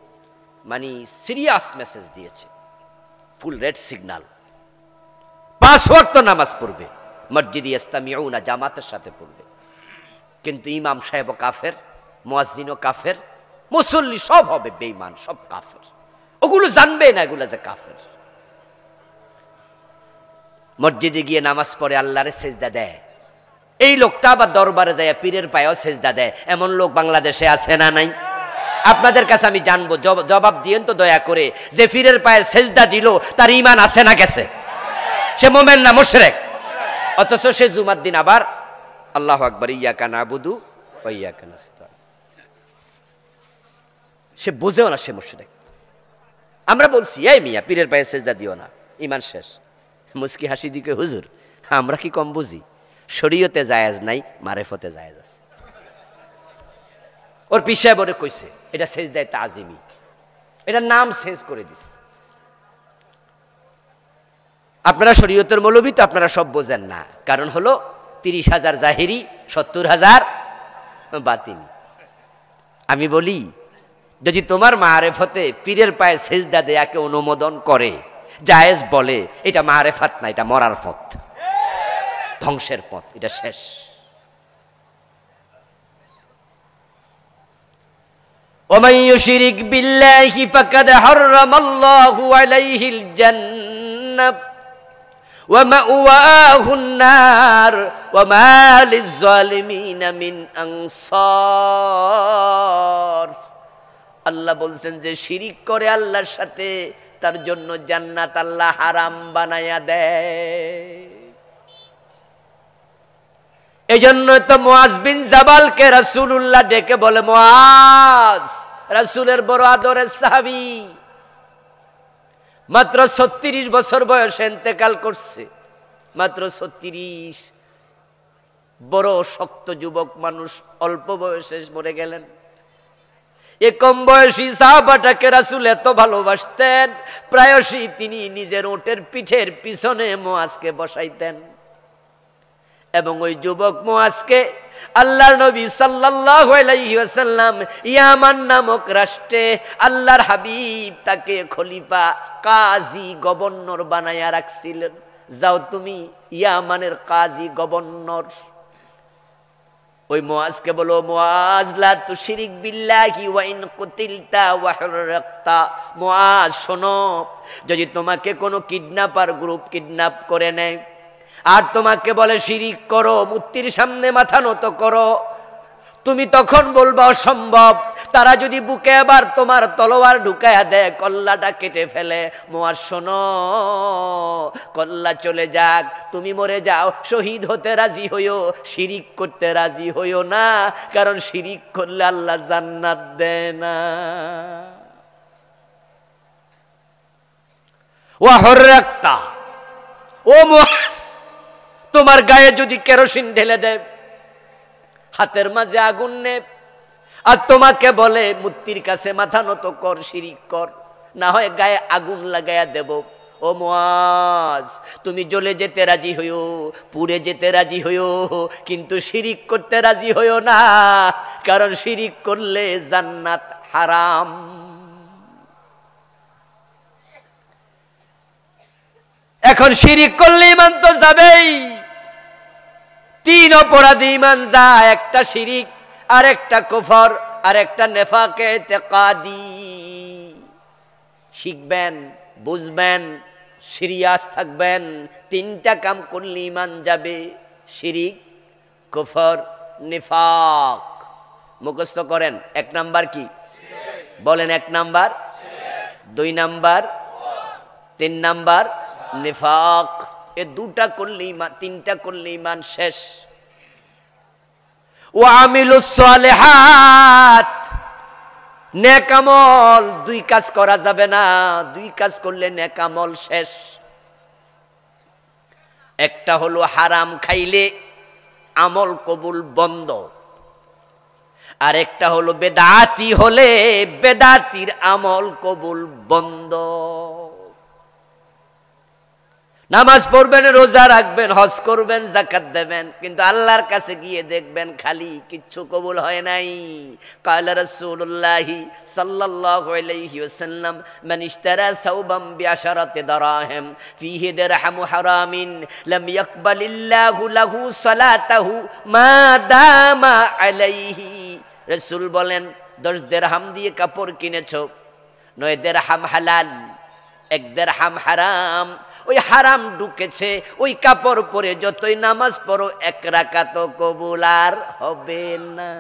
সিরিয়াস মেসেজ দিয়েছে, ফুল রেড সিগন্যাল। 5 ওয়াক্ত নামাজ পড়বে, মসজিদে ইস্তামিউনা, জামাতের সাথে পড়বে, কিন্তু ইমাম সাহেব কাফের, মুয়াজ্জিনও কাফের, মুসল্লি সব হবে বেঈমান, সব কাফের। ওগুলো জানবে না এগুলো যে কাফের। মসজিদে গিয়ে নামাজ পড়ে আল্লাহরে সেজদা দেয়, এই লোকটা আবার দরবারে যায় পীরের পায়েও সেজদা দেয়। এমন লোক বাংলাদেশে আছে না নাই? আপনাদের কাছে আমি জানবো, জবাব দিয়েন তো দয়া করে, যে পীরের পায়ে সেজদা দিল তার ঈমান আছে না গেছে? সে মুমিন না মুশরিক? অথচ সে জুমার দিন আবার আল্লাহু আকবার, ইয়াকা নাবুদু ওয়া ইয়াকা নাস্তাইন। সে বুঝেও না সে মুশরিক। আমরা বলছি এই মিয়া পীরের পায়ে সেজদা দিও না, ঈমান শেষ। মুস্কি হাসি দিকে, হুজুর আমরা কি কম বুঝি? শরীয়তে জায়েজ নাই, মারেফতে জায়েজ আছে। ওর পীর সাহেব ওরে কইছে এটা সেজদায়ে তাজিমি, এটা নাম চেঞ্জ করে দিছে। আপনারা শরীয়তের মৌলবী তো আপনারা সব বোঝেন না, কারণ হলো 30,000 জাহেরি, 70,000 বাতিনি। আমি বলি যদি তোমার মারেফতে পীরের পায়ে সেজদা দেয়াকে অনুমোদন করে, জায়েজ বলে, এটা মারেফাত না, এটা মরার পথ, ধ্বংসের পথ, এটা শেষ। ومن يشرك بالله فقد حرم الله عليه الجنة ومأواه النار وما للظالمين من أنصار। আল্লাহ বলছেন যে শিরিক করে আল্লাহর সাথে তার জন্য জান্নাত আল্লাহ হারাম বানায়া দেয়। এই জন্য তো মুআজ বিন জাবালকে রাসূলুল্লাহ ডেকে বলে, মুআজ রাসূলের বড় আদরের সাহাবী, মাত্র 36 বছর বয়সে ইন্তেকাল করছে, মাত্র 36। বড় শক্ত যুবক মানুষ, অল্প বয়সে মরে গেলেন। এ কম বয়সী সাহাবাটাকে রাসূল এত ভালোবাসতেন, প্রায়শই তিনি নিজের ওটের পিঠের পিছনে মুআজকে বসাইতেন, এবং ওই যুবক মুআজকে আল্লাহর নবী সাল্লাল্লাহু আলাইহি ওয়াসাল্লাম ইয়ামান নামক রাষ্ট্রে আল্লাহর হাবিব তাকে খলিফা, কাজী, গভর্নর বানায়া রাখছিলেন। যাও তুমি ইয়ামানের কাজী, গভর্নর। ওই মুআজকে বলো, মুআজ লা তুশরিক বিল্লাহি ওয়া ইন কুতিলতা ওয়া হুররাকতা। মুআজ শোনো, যদি তোমাকে কোনো কিডন্যাপার গ্রুপ কিডন্যাপ করে নেয় আর তোমাকে বলে শিরিক করো, মূর্তির সামনে মাথা নত করো, তুমি তখন বলবা অসম্ভব। তারা যদি বুকে আবার তোমার তলোয়ার ঢুকায়া দেয়, কল্লাটা কেটে ফেলে, মুআজ শোনো, কল্লা চলে যাক, তুমি মরে যাও, শহীদ হতে রাজি হইও, শিরিক করতে রাজি হইও না, কারণ শিরিক করলে আল্লাহ জান্নাত দেয় না। ওয়া হুররাকতা, ও মুআজ, তোমার গায়ে যদি কেরোসিন ঢেলে দেয়, হাতের মাঝে আগুন নে, আর তোমাকে বলে মূর্তির কাছে মাথা নত কর, শিরিক কর, না হয় গায়ে আগুন লাগায়া দেব, ও মুআজ তুমি জ্বলে যেতে রাজি হইও, পুড়ে যেতে রাজি হইও, কিন্তু শিরিক করতে রাজি হইও না, কারণ শিরিক করলে জান্নাত হারাম। এখন শিরিক করলে ঈমান তো যাবেই। 3 অপরাধী ঈমান যায়, একটা শিরিক, আর একটা কুফর, আর একটা নেফাকে ইতিকাদি। শিখবেন, বুঝবেন, সিরিয়াস থাকবেন। 3টা কাম করলে ঈমান যাবে, শিরিক, কুফর, নিফাক। মুখস্থ করেন। 1 নাম্বার কি বলেন? 1 নাম্বার, 2 নাম্বার, 3 নাম্বার নিফাক। এ 2টা করলে ঈমান, 3টা করলে ঈমান শেষ। ওয়া আমিলুস সালিহাত, নেক আমল। 2 কাজ করা যাবে না, 2 কাজ করলে নেক আমল শেষ। একটা হলো হারাম খাইলে আমল কবুল বন্ধ, আর একটা হলো বেদাতি হলে বেদাতির আমল কবুল বন্ধ। নামাজ পড়বেন, রোজা রাখবেন, হজ করবেন, যাকাত দেবেন, কিন্তু আল্লাহর কাছে গিয়ে দেখবেন খালি, কিচ্ছু কবুল হয় নাই। কালা রাসূলুল্লাহ সাল্লাল্লাহু আলাইহি ওয়াসাল্লাম, মান ইশতারা সাওবাম বিআশারাতি দারাহিম ফীহি দিরহামু হারামিন লাম ইয়াকবালিল্লাহু লাহু সালাতাহু মা দামা আলাইহি। রাসূল বলেন, 10 দিরহাম দিয়ে কাপড় কিনেছো, 9 দিরহাম হালাল, 1 দিরহাম হারাম। ওই হারাম ঢুকেছে, ওই কাপড় পরে যতই নামাজ পড়ো 1 রাকাত কবুল আর হবে না।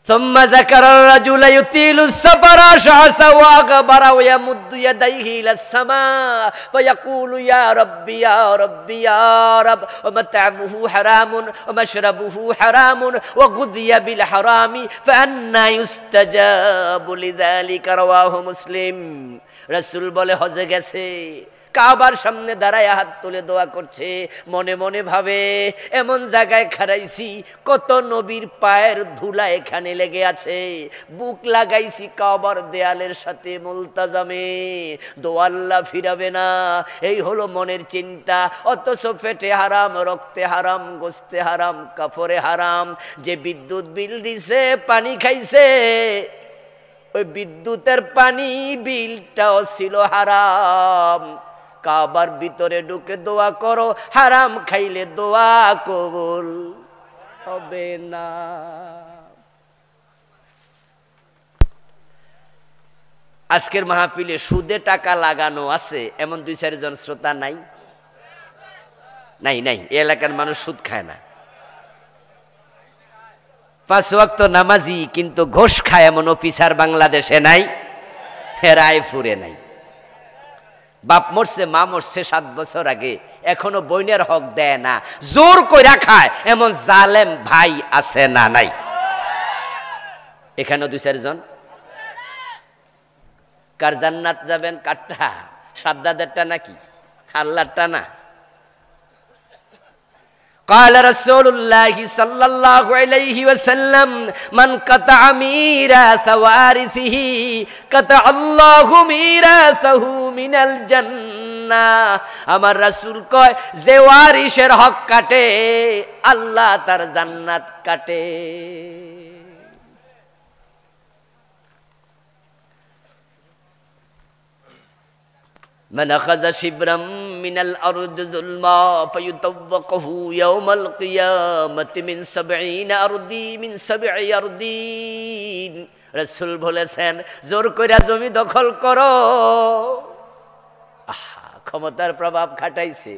ثم ذكر الرجل يطيل السفر شعثا وأغبر ويمد يديه إلى السماء فيقول يا ربي يا ربي يا رب ومطعمه حرام ومشربه حرام وغذي بالحرام فأنى يستجاب لذلك رواه مسلم। রাসূল বলে, হজে গেছে, কাবার সামনে দাঁড়ায় হাত তুলে দোয়া করছে, মনে মনে ভাবে এমন জায়গায় খাড়াইছি কত নবীর পায়ের ধুলা এখানে লেগে আছে, বুক লাগাইছি কাবার দেয়ালের সাথে মুলতাজামে, দোয়া আল্লাহ ফিরাবে না, এই হলো মনের চিন্তা। অথচ পেটে হারাম, রক্তে হারাম, গোস্তে হারাম, কাপড়ে হারাম। যে বিদ্যুৎ বিল দিছে, পানি খাইছে, ওই বিদ্যুতের পানি বিলটাও ছিল হারাম। কাবার ভিতরে ঢুকে দোয়া করো, হারাম খাইলে দোয়া কবুল হবে না। আজকের মাহফিলে সুদে টাকা লাগানো আছে এমন 2-4 জন শ্রোতা নাই? নাই নাই, এই এলাকার মানুষ সুদ খায় না। 5 ওয়াক্ত নামাজি, কিন্তু ঘোষ খায় এমন অফিসার বাংলাদেশে নাই, রায়পুরে নাই। বাপ মরছে, মা মরছে 7 বছর আগে, এখনো বইনের হক দেয় না, জোর কইরা খায় এমন জালেম ভাই আছে না নাই? এখানে 2-4 জন। কার জান্নাত যাবেন? কারটা? সাদ্দাদেরটা নাকি আল্লাহরটা না? قال رسول الله صلى الله عليه وسلم من قطع ميراث وارثه قطع الله ميراثه من الجنة। আমার রাসূল কয়, যে ওয়ারিসের হক কাটে আল্লাহ তার জান্নাত কাটে। من أخذ شبرا من الأرض ظلما فيطوقه يوم القيامة من 70 أرضي من 7 أرضين। রাসূল বলেছেন, জোর কইরা জমি দখল করো, ক্ষমতার প্রভাব খাটাইছে,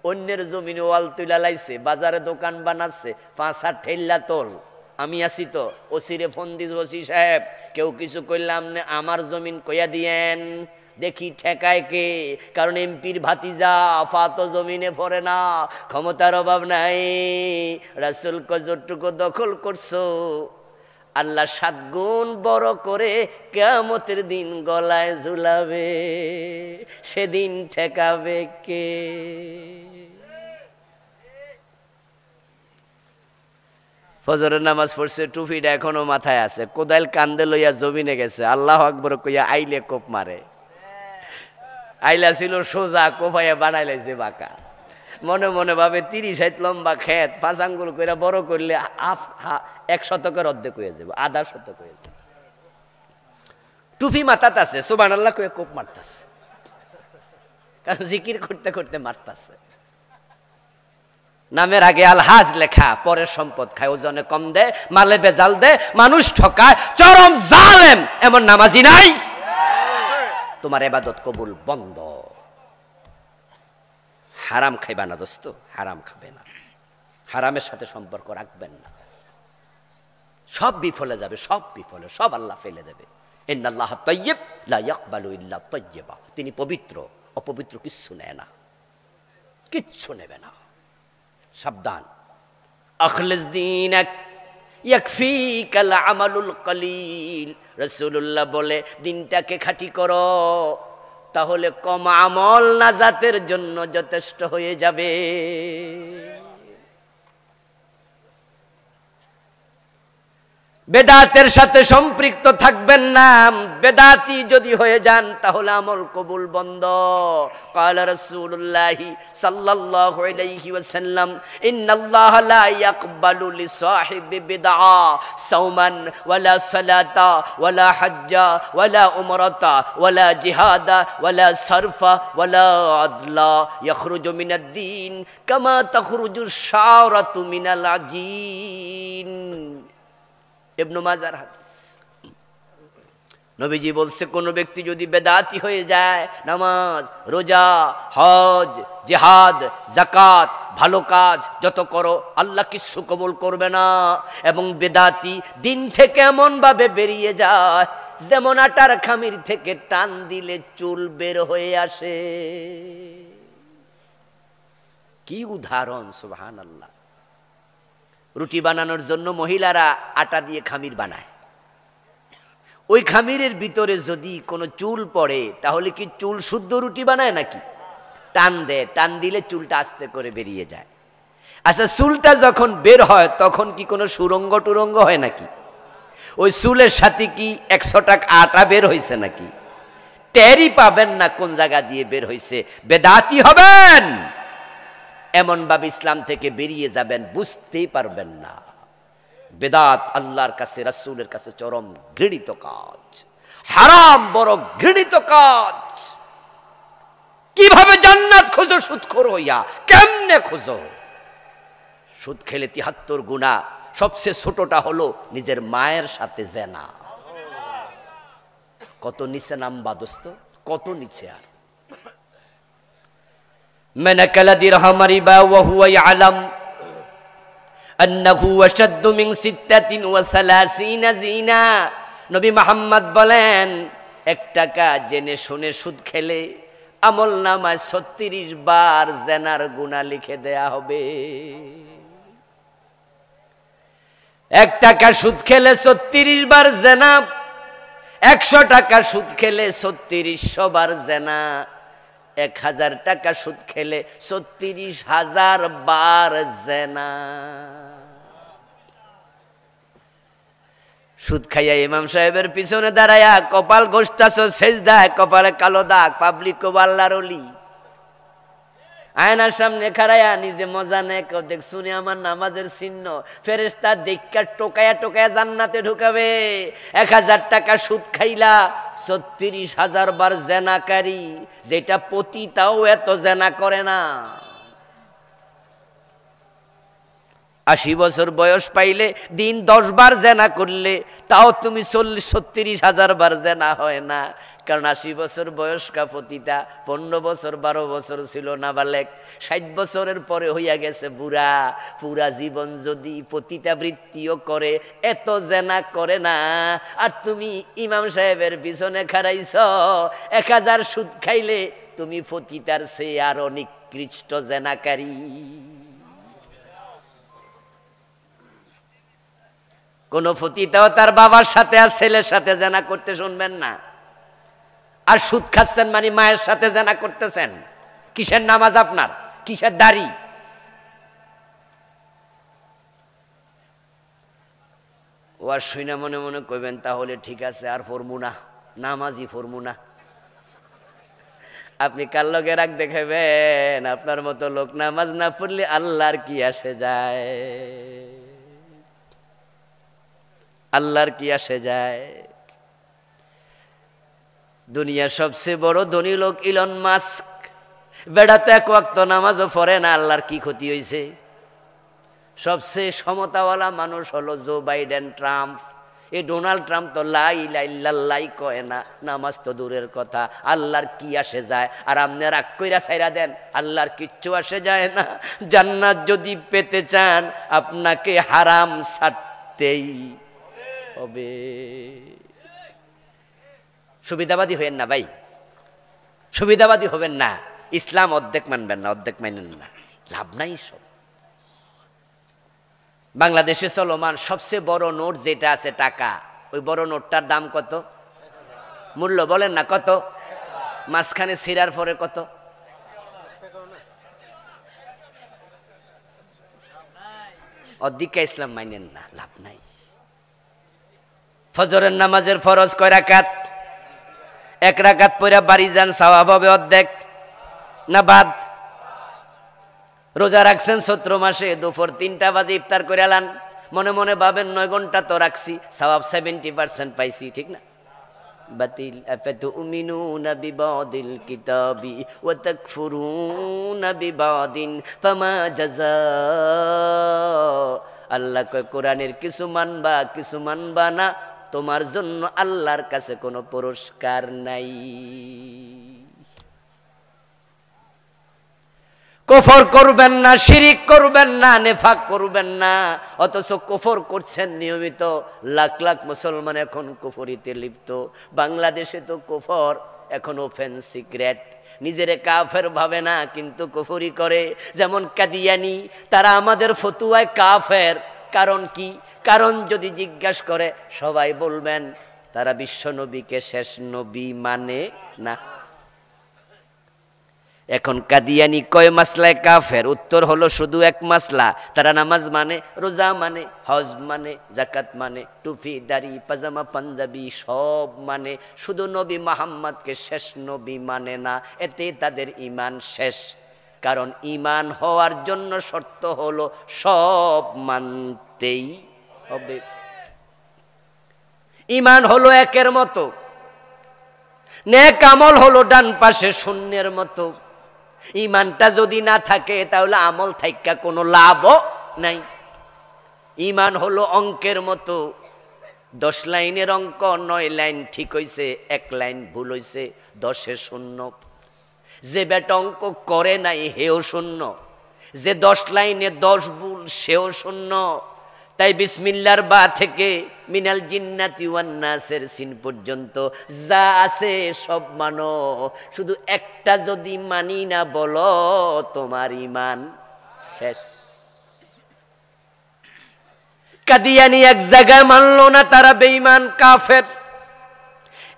অন্যের জমিনে ওয়াল তুলা লাইছে, বাজারে দোকান বানাচ্ছে, 5-8 ঠেল্লা তোল, আমি আছি তো, ওসিরে ফোন দিস, ওসি সাহেব কেউ কিছু কইলাম না, আমার জমিন কইয়া দিয়েন, দেখি ঠেকায় কে। কারণ এমপির ভাতিজা ফাতো জমিনে পড়ে না, ক্ষমতার অভাব নাই। রাসূল যতটুকু দখল করছো আল্লাহ 7 গুণ বড় করে কিয়ামতের দিন গলায় ঝুলাবে, সেদিন ঠেকাবে কে? ফজরের নামাজ পড়ছে, টুপিটা এখনো মাথায় আছে, কোদাল কান্দে লইয়া জমিনে গেছে, আল্লাহু আকবার কইয়া আইলে কোপ মারে। আইলা ছিল সোজা, কোপাইয়া বানাইলাইছে বাঁকা। মনে মনে ভাবে 30 হাত লম্বা ক্ষেত 5 আঙ্গুল কইরা বড় করলে 1 শতকের অর্ধেক হয়ে যাবে, আধা শতক হয়ে যাবে। টুপি মাথাতে আছে, সুবহানাল্লাহ কইয়া কোপ মারতাছে, কারণ জিকির করতে করতে মারতাছে। নামের আগে আলহাজ লেখা, পরে সম্পদ খায়, ওজনে কম দেয়, মালে বেজাল দেয়, মানুষ ঠকায়, চরম জালেম, এমন নামাজি নাই। তোমার ইবাদত কবুল বন্ধ। হারাম খাইবা না দোস্ত, হারাম খাবে না, হারামের সাথে সম্পর্ক রাখবেন না, সব বিফলে যাবে, সব বিফলে, সব আল্লাহ ফেলে দেবে। ইন্নাল্লাহ তাইয়্যিব লা ইয়াকবালু ইল্লা তাইয়্যিবা, তিনি পবিত্র, অপবিত্র কিচ্ছু নেয় না, কিচ্ছু নেবে না। সাবধান। আখলিস দীনাক ইয়াকফিকাল আমালুল কলিল, রাসূলুল্লাহ বলে দিনটাকে খাঁটি করো, তাহলে কম আমল নাজাতের জন্য যথেষ্ট হয়ে যাবে। বেদাতের সাথে সম্পৃক্ত থাকবেন না, বেদাতি যদি হয়ে যান তাহলে আমল কবুল বন্ধ। ক্বালা রাসূলুল্লাহ সাল্লাল্লাহু আলাইহি ওয়াসাল্লাম ইন্নাল্লাহা লা ইয়াকবালু লিসাহিবি বিদআ সাওমান ওয়ালা সালাতা ওয়ালা হাজ্জা ওয়ালা উমরাতা ওয়ালা জিহাদা ওয়ালা সারফা ওয়ালা আদলা ইয়াখরুজু মিনাদ দ্বীন কামা তাখরুজু শাওরাতু মিনাল আজিন। ইবনে মাজার হাদিস। নবীজি বলছে, কোন ব্যক্তি যদি বেদাতি হয়ে যায়, নামাজ, রোজা, হজ, জিহাদ, যাকাত, ভালো কাজ যত করো, আল্লাহ কিছু কবুল করবে না। এবং বেদাতি দিন থেকে এমন ভাবে বেরিয়ে যায় যেমন আটার খামির থেকে টান দিলে চুল বের হয়ে আসে। কি উদাহরণ! সুবহানাল্লাহ। রুটি বানানোর জন্য মহিলারা আটা দিয়ে খামির বানায়, ওই খামিরের ভিতরে যদি কোনো চুল পড়ে তাহলে কি চুল শুদ্ধ রুটি বানায় নাকি? টান দেয়, টান দিলে চুলটা আস্তে করে বেরিয়ে যায়। আচ্ছা, চুলটা যখন বের হয় তখন কি কোনো সুরঙ্গ টুরঙ্গ হয় নাকি? ওই চুলের সাথে কি 100 টাকা আটা বের হয়েছে নাকি? টেরই পাবেন না কোন জায়গা দিয়ে বের হয়েছে। বেদাতি হবেন, এমন ভাবে ইসলাম থেকে বেরিয়ে যাবেন, বুঝতেই পারবেন না। বেদাত আল্লাহর কাছে, রাসূলের কাছে চরম ঘৃণিত কাজ, হারাম বড় ঘৃণিত কাজ। কিভাবে জান্নাত খোঁজো সুদখোর হইয়া? কেমনে খোঁজো? সুদ খেলে ৭৩ গুনাহ, সবচেয়ে ছোটটা হলো নিজের মায়ের সাথে জেনা। কত নিচে নামবা দোস্ত, কত নিচে! আর من أكل درهم ربا وهو يعلم أنه أشد من 36 زنا। নবী মুহাম্মদ বলেন, 1 টাকা জেনে শুনে সুদ খেলে আমল নামায় 36 বার জেনার গুনাহ লিখে দেয়া হবে। 1 টাকা সুদ খেলে 36 বার জেনা, 100 টাকা সুদ খেলে 3600 বার জেনা, 1000 টাকা সুদ খেলে 36,000 বার জেনা। সুদ খাইয়া ইমাম সাহেবের পিছনে দাঁড়ায়া কপাল ঘষতাছ, সেজদায় কপালে কালো দাগ, পাবলিক কো আল্লাহর ওলি। আয়নার সামনে খাড়ায়া নিজে মজা নেয়, কেউ দেখছুনি আমার নামাজের চিহ্ন। ফেরেশতা দেখা টোকায়া টোকায়া জান্নাতে ঢুকাবে। 1000 টাকা সুদ খাইলা 36,000 বার জেনাকারী, যেটা পতিতাও এত জেনা করে না। 80 বছর বয়স পাইলে দিন 10 বার জেনা করলে তাও তুমি 36,000 বার জেনা হয় না। কারণ 80 বছর বয়স্কা পতিতা 15 বছর 12 বছর ছিল নাবালেক, 60 বছরের পরে হইয়া গেছে বুড়া। পুরা জীবন যদি পতিতা বৃত্তিও করে এত জেনা করে না। আর তুমি ইমাম সাহেবের পিছনে খাড়াইছ, 1000 সুদ খাইলে তুমি পতিতার চেয়ে আরো নিকৃষ্ট জেনাকারী। কোন পতিতাও তার বাবার সাথে আর ছেলের সাথে জেনা করতে শুনবেন না। আর সুদ খাচ্ছেন মানে মায়ের সাথে জেনা করতেছেন। কিসের নামাজ আপনার? কিসের দাড়ি? ও আর শুইনা মনে মনে কইবেন, তাহলে ঠিক আছে আর পড়মু না, নামাজই পড়মু না। আপনি কার লগে রাগ দেখাবেন? আপনার মতো লোক নামাজ না পড়লে আল্লাহর কি আসে যায়? আল্লাহর কি আসে যায়? দুনিয়ার সবচেয়ে বড় ধনী লোক ইলন মাস্ক, বেড়াতে 1 ওয়াক্ত নামাজও পড়ে না। আল্লাহর কি ক্ষতি হয়েছে? সবচেয়ে সমতাওয়ালা মানুষ হলো জো বাইডেন, ট্রাম্প। এই ডোনাল্ড ট্রাম্প তো লা ইলাহা ইল্লাল্লাহ কয় না, নামাজ তো দূরের কথা, আল্লাহর কি আসে যায়? আর আপনি রাগ কইরা ছাইরা দেন, আল্লাহর কিচ্ছু আসে যায় না। জান্নাত যদি পেতে চান আপনাকে হারাম ছাড়তেই হবে। সুবিধাবাদী হবেন না ভাই, সুবিধাবাদী হবেন না। ইসলাম অর্ধেক মানবেন না, অর্ধেক মানেন না, লাভ নাই সব। বাংলাদেশে চলমান সবচেয়ে বড় নোট যেটা আছে টাকা, ওই বড় নোটটার দাম কত? মূল্য বলেন না কত? মাঝখানে ছিঁড়ার পরে কত? অধিকা ইসলাম মানেন না, লাভ নাই। ফজরের নামাজের ফরজ কয় রাকাত? 1 রাকাত পড়ে বাড়ি যান, সওয়াব হবে অর্ধেক না বাদ? রোজা রাখছেন 17 মাসে, দুপুর 3টা বাজে ইফতার করে আলান, মনে মনে ভাবেন 9 ঘন্টা তো রাখছি, সওয়াব 70% পাইছি, ঠিক না? বাতিল। আফাতুমিনুনা বিবাদিল কিতাবি ওয়া তাকফুরুনা বিবাদিন ফামা জাযা। আল্লাহ কয় কোরআনের কিছু মানবা কিছু মানবা না, তোমার জন্য আল্লাহর কাছে কোনো পুরস্কার নাই। কুফর করবেন না, শিরিক করবেন না, নেফাক করবেন না, অথচ কুফর করছেন নিয়মিত। লাখ লাখ মুসলমান এখন কুফরিতে লিপ্ত। বাংলাদেশে তো কুফর এখন ওপেন সিক্রেট, নিজেরে কাফের ভাবে না কিন্তু কুফরি করে। যেমন কাদিয়ানি, তারা আমাদের ফতুয়ায় কাফের। কারণ কি? কারণ যদি জিজ্ঞাসা করে সবাই বলবেন তারা বিশ্ব নবীকে শেষ নবী মানে না। এখন কাদিয়ানি কয় মাসলায় কাফের? উত্তর হলো শুধু এক মাসলা, তারা নামাজ মানে, রোজা মানে, হজ মানে, জাকাত মানে, টুপি দাড়ি পাজামা পাঞ্জাবি সব মানে, শুধু নবী মুহাম্মদকে শেষ নবী মানে না। এতে তাদের ঈমান শেষ। কারণ ঈমান হওয়ার জন্য শর্ত হলো সব মানতেই হবে। ঈমান হলো একের মতো, নেক আমল হলো ডান পাশে শূন্যের মতো। ঈমানটা যদি না থাকে তাহলে আমল থাইকা কোনো লাভও নাই। ঈমান হলো অঙ্কের মতো, 10 লাইনের অঙ্ক 9 লাইন ঠিক হইছে, 1 লাইন ভুল হইছে, 10-এ 0। যে বেটা অঙ্ক করে নাই হেও 0, যে 10 লাইনে 10 ভুল সেও 0। তাই বিসমিল্লাহর বা থেকে মিনাল জিন্নাতি ওয়ান নাসের সিন পর্যন্ত যা আছে সব মানো, শুধু একটা যদি মানি না বলো তোমার ঈমান শেষ। কাদিয়ানি এক জায়গায় মানলো না, তারা বেঈমান কাফের।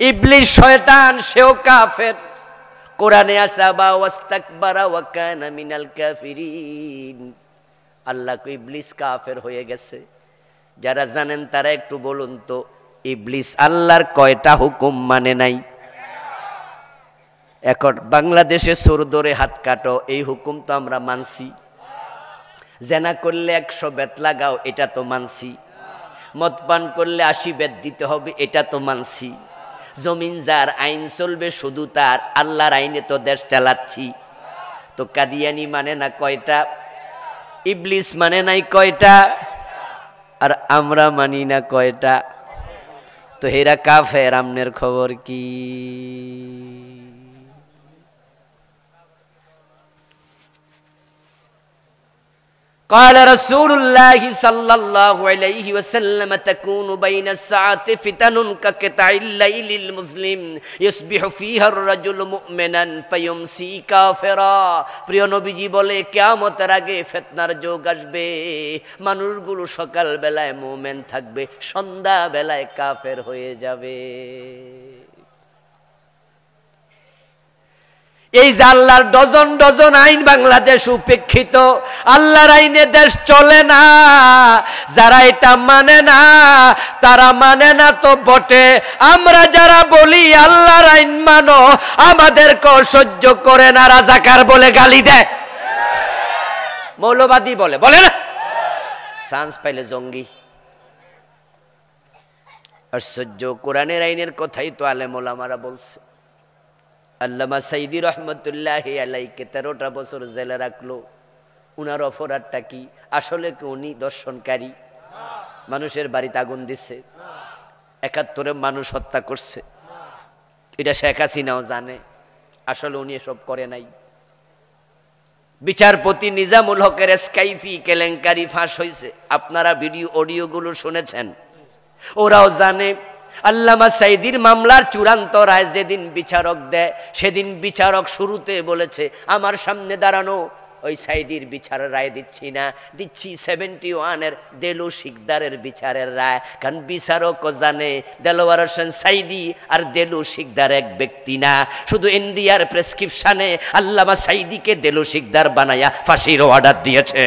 ইবলিস শয়তান সেও কাফের। কোরআনে আছে আবা ওয়াস্তাকবারা ওয়া কানা মিনাল কাফিরিন। আল্লাহ কো ইবলিস কাফের হয়ে গেছে। যারা জানেন তারা একটু বলুন তো, ইবলিস আল্লাহর কয়টা হুকুম মানে নাই? এখন বাংলাদেশে চোর ধরে হাত কাটো, এই হুকুম তো আমরা মানছি। জেনা করলে 100 বেত লাগাও, এটা তো মানছি। মদ পান করলে 80 বেত দিতে হবে, এটা তো মানছি। জমিন যার, আইন চলবে শুধু তার, আল্লাহর আইনে তো দেশ চালাচ্ছি। তো কাদিয়ানি মানে না কয়টা? ইবলিস মানে নাই কয়টা? আর আমরা মানি না কয়টা? তো হেরা কাফের, আমনের খবর কি? قال رسول الله صلى الله عليه وسلم تكون بين الساعة فتن كقطع الليل المظلم يصبح فيها الرجل مؤمنا فيمسي كافرا। প্রিয় নবীজি বলে কিয়ামতের আগে ফিতনার যুগ আসবে, মানুষগুলো সকাল বেলায় মুমিন থাকবে, সন্ধ্যা বেলায় কাফের হয়ে যাবে। এই যে আল্লাহর ডজন ডজন আইন বাংলাদেশ উপেক্ষিত, আল্লাহর আইনে দেশ চলে না। যারা এটা মানে না তারা মানে না তো বটে, আমরা যারা বলি আল্লাহর আইন মানো আমাদেরকে সহ্য করে না, রাজাকার বলে গালি দেয়, মৌলবাদী বলে, বলে না, চান্স পাইলে জঙ্গি। আশ্চর্য, কোরআনের আইনের কথাই তো আলেম ওলামারা বলছে। আল্লামা সাইদি রহমতুল্লাহি আলাইকে 13টা বছর জেলে রাখলো, উনার অপরাধটা কি? আসলে কি উনি দর্শনকারী? মানুষের বাড়িতে আগুন দিচ্ছে, ৭১ মানুষ হত্যা করছে, এটা শেখ হাসিনাও জানে। আসলে উনি এসব করে নাই। বিচারপতি নিজামুল হকের স্কাইপি কেলেঙ্কারি ফাঁস হয়েছে, আপনারা ভিডিও অডিওগুলো শুনেছেন। ওরাও জানে। আল্লামা সাঈদীর মামলার চূড়ান্ত রায় যেদিন বিচারক দেয়, সেদিন বিচারক শুরুতে বলেছে আমার সামনে দাঁড়ানো ওই সাঈদীর বিচারের রায় দিচ্ছি না, দিচ্ছি 71-এর দেলু শিকদারের বিচারের রায়। কারণ বিচারকও জানে দেলোয়ার হোসেন সাঈদী আর দেলু শিকদার এক ব্যক্তি না। শুধু ইন্ডিয়ার প্রেসক্রিপশনে আল্লামা সাঈদীকে দেলু শিকদার বানায়া ফাঁসির অর্ডার দিয়েছে।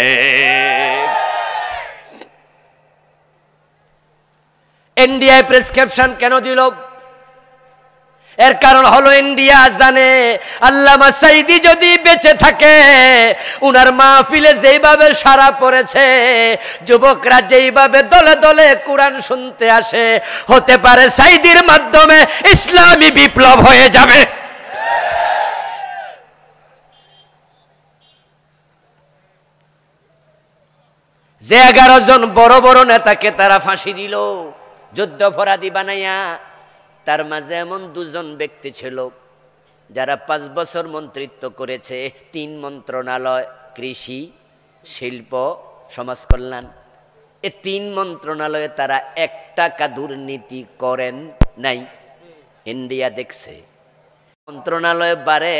ইন্ডিয়ায় প্রেসক্রিপশন কেন দিল? এর কারণ হলো ইন্ডিয়া জানে আল্লামা সাঈদী যদি বেঁচে থাকে, উনার মাহফিলে যেইভাবে সারা পড়েছে, যুবকরা যেইভাবে দলে দলে কোরআন শুনতে আসে, হতে পারে সাঈদীর মাধ্যমে ইসলামী বিপ্লব হয়ে যাবে। যে 11 জন বড় বড় নেতাকে তারা ফাঁসি দিল যুদ্ধাপরাধী বানাইয়া, তার মাঝে এমন 2 জন ব্যক্তি ছিল যারা 5 বছর মন্ত্রিত্ব করেছে 3 মন্ত্রণালয়, কৃষি, শিল্প, সমাজ কল্যাণ। এই 3 মন্ত্রণালয়ে তারা 1 টাকা দুর্নীতি করেন নাই। ইন্ডিয়া দেখছে মন্ত্রণালয় বাড়ে,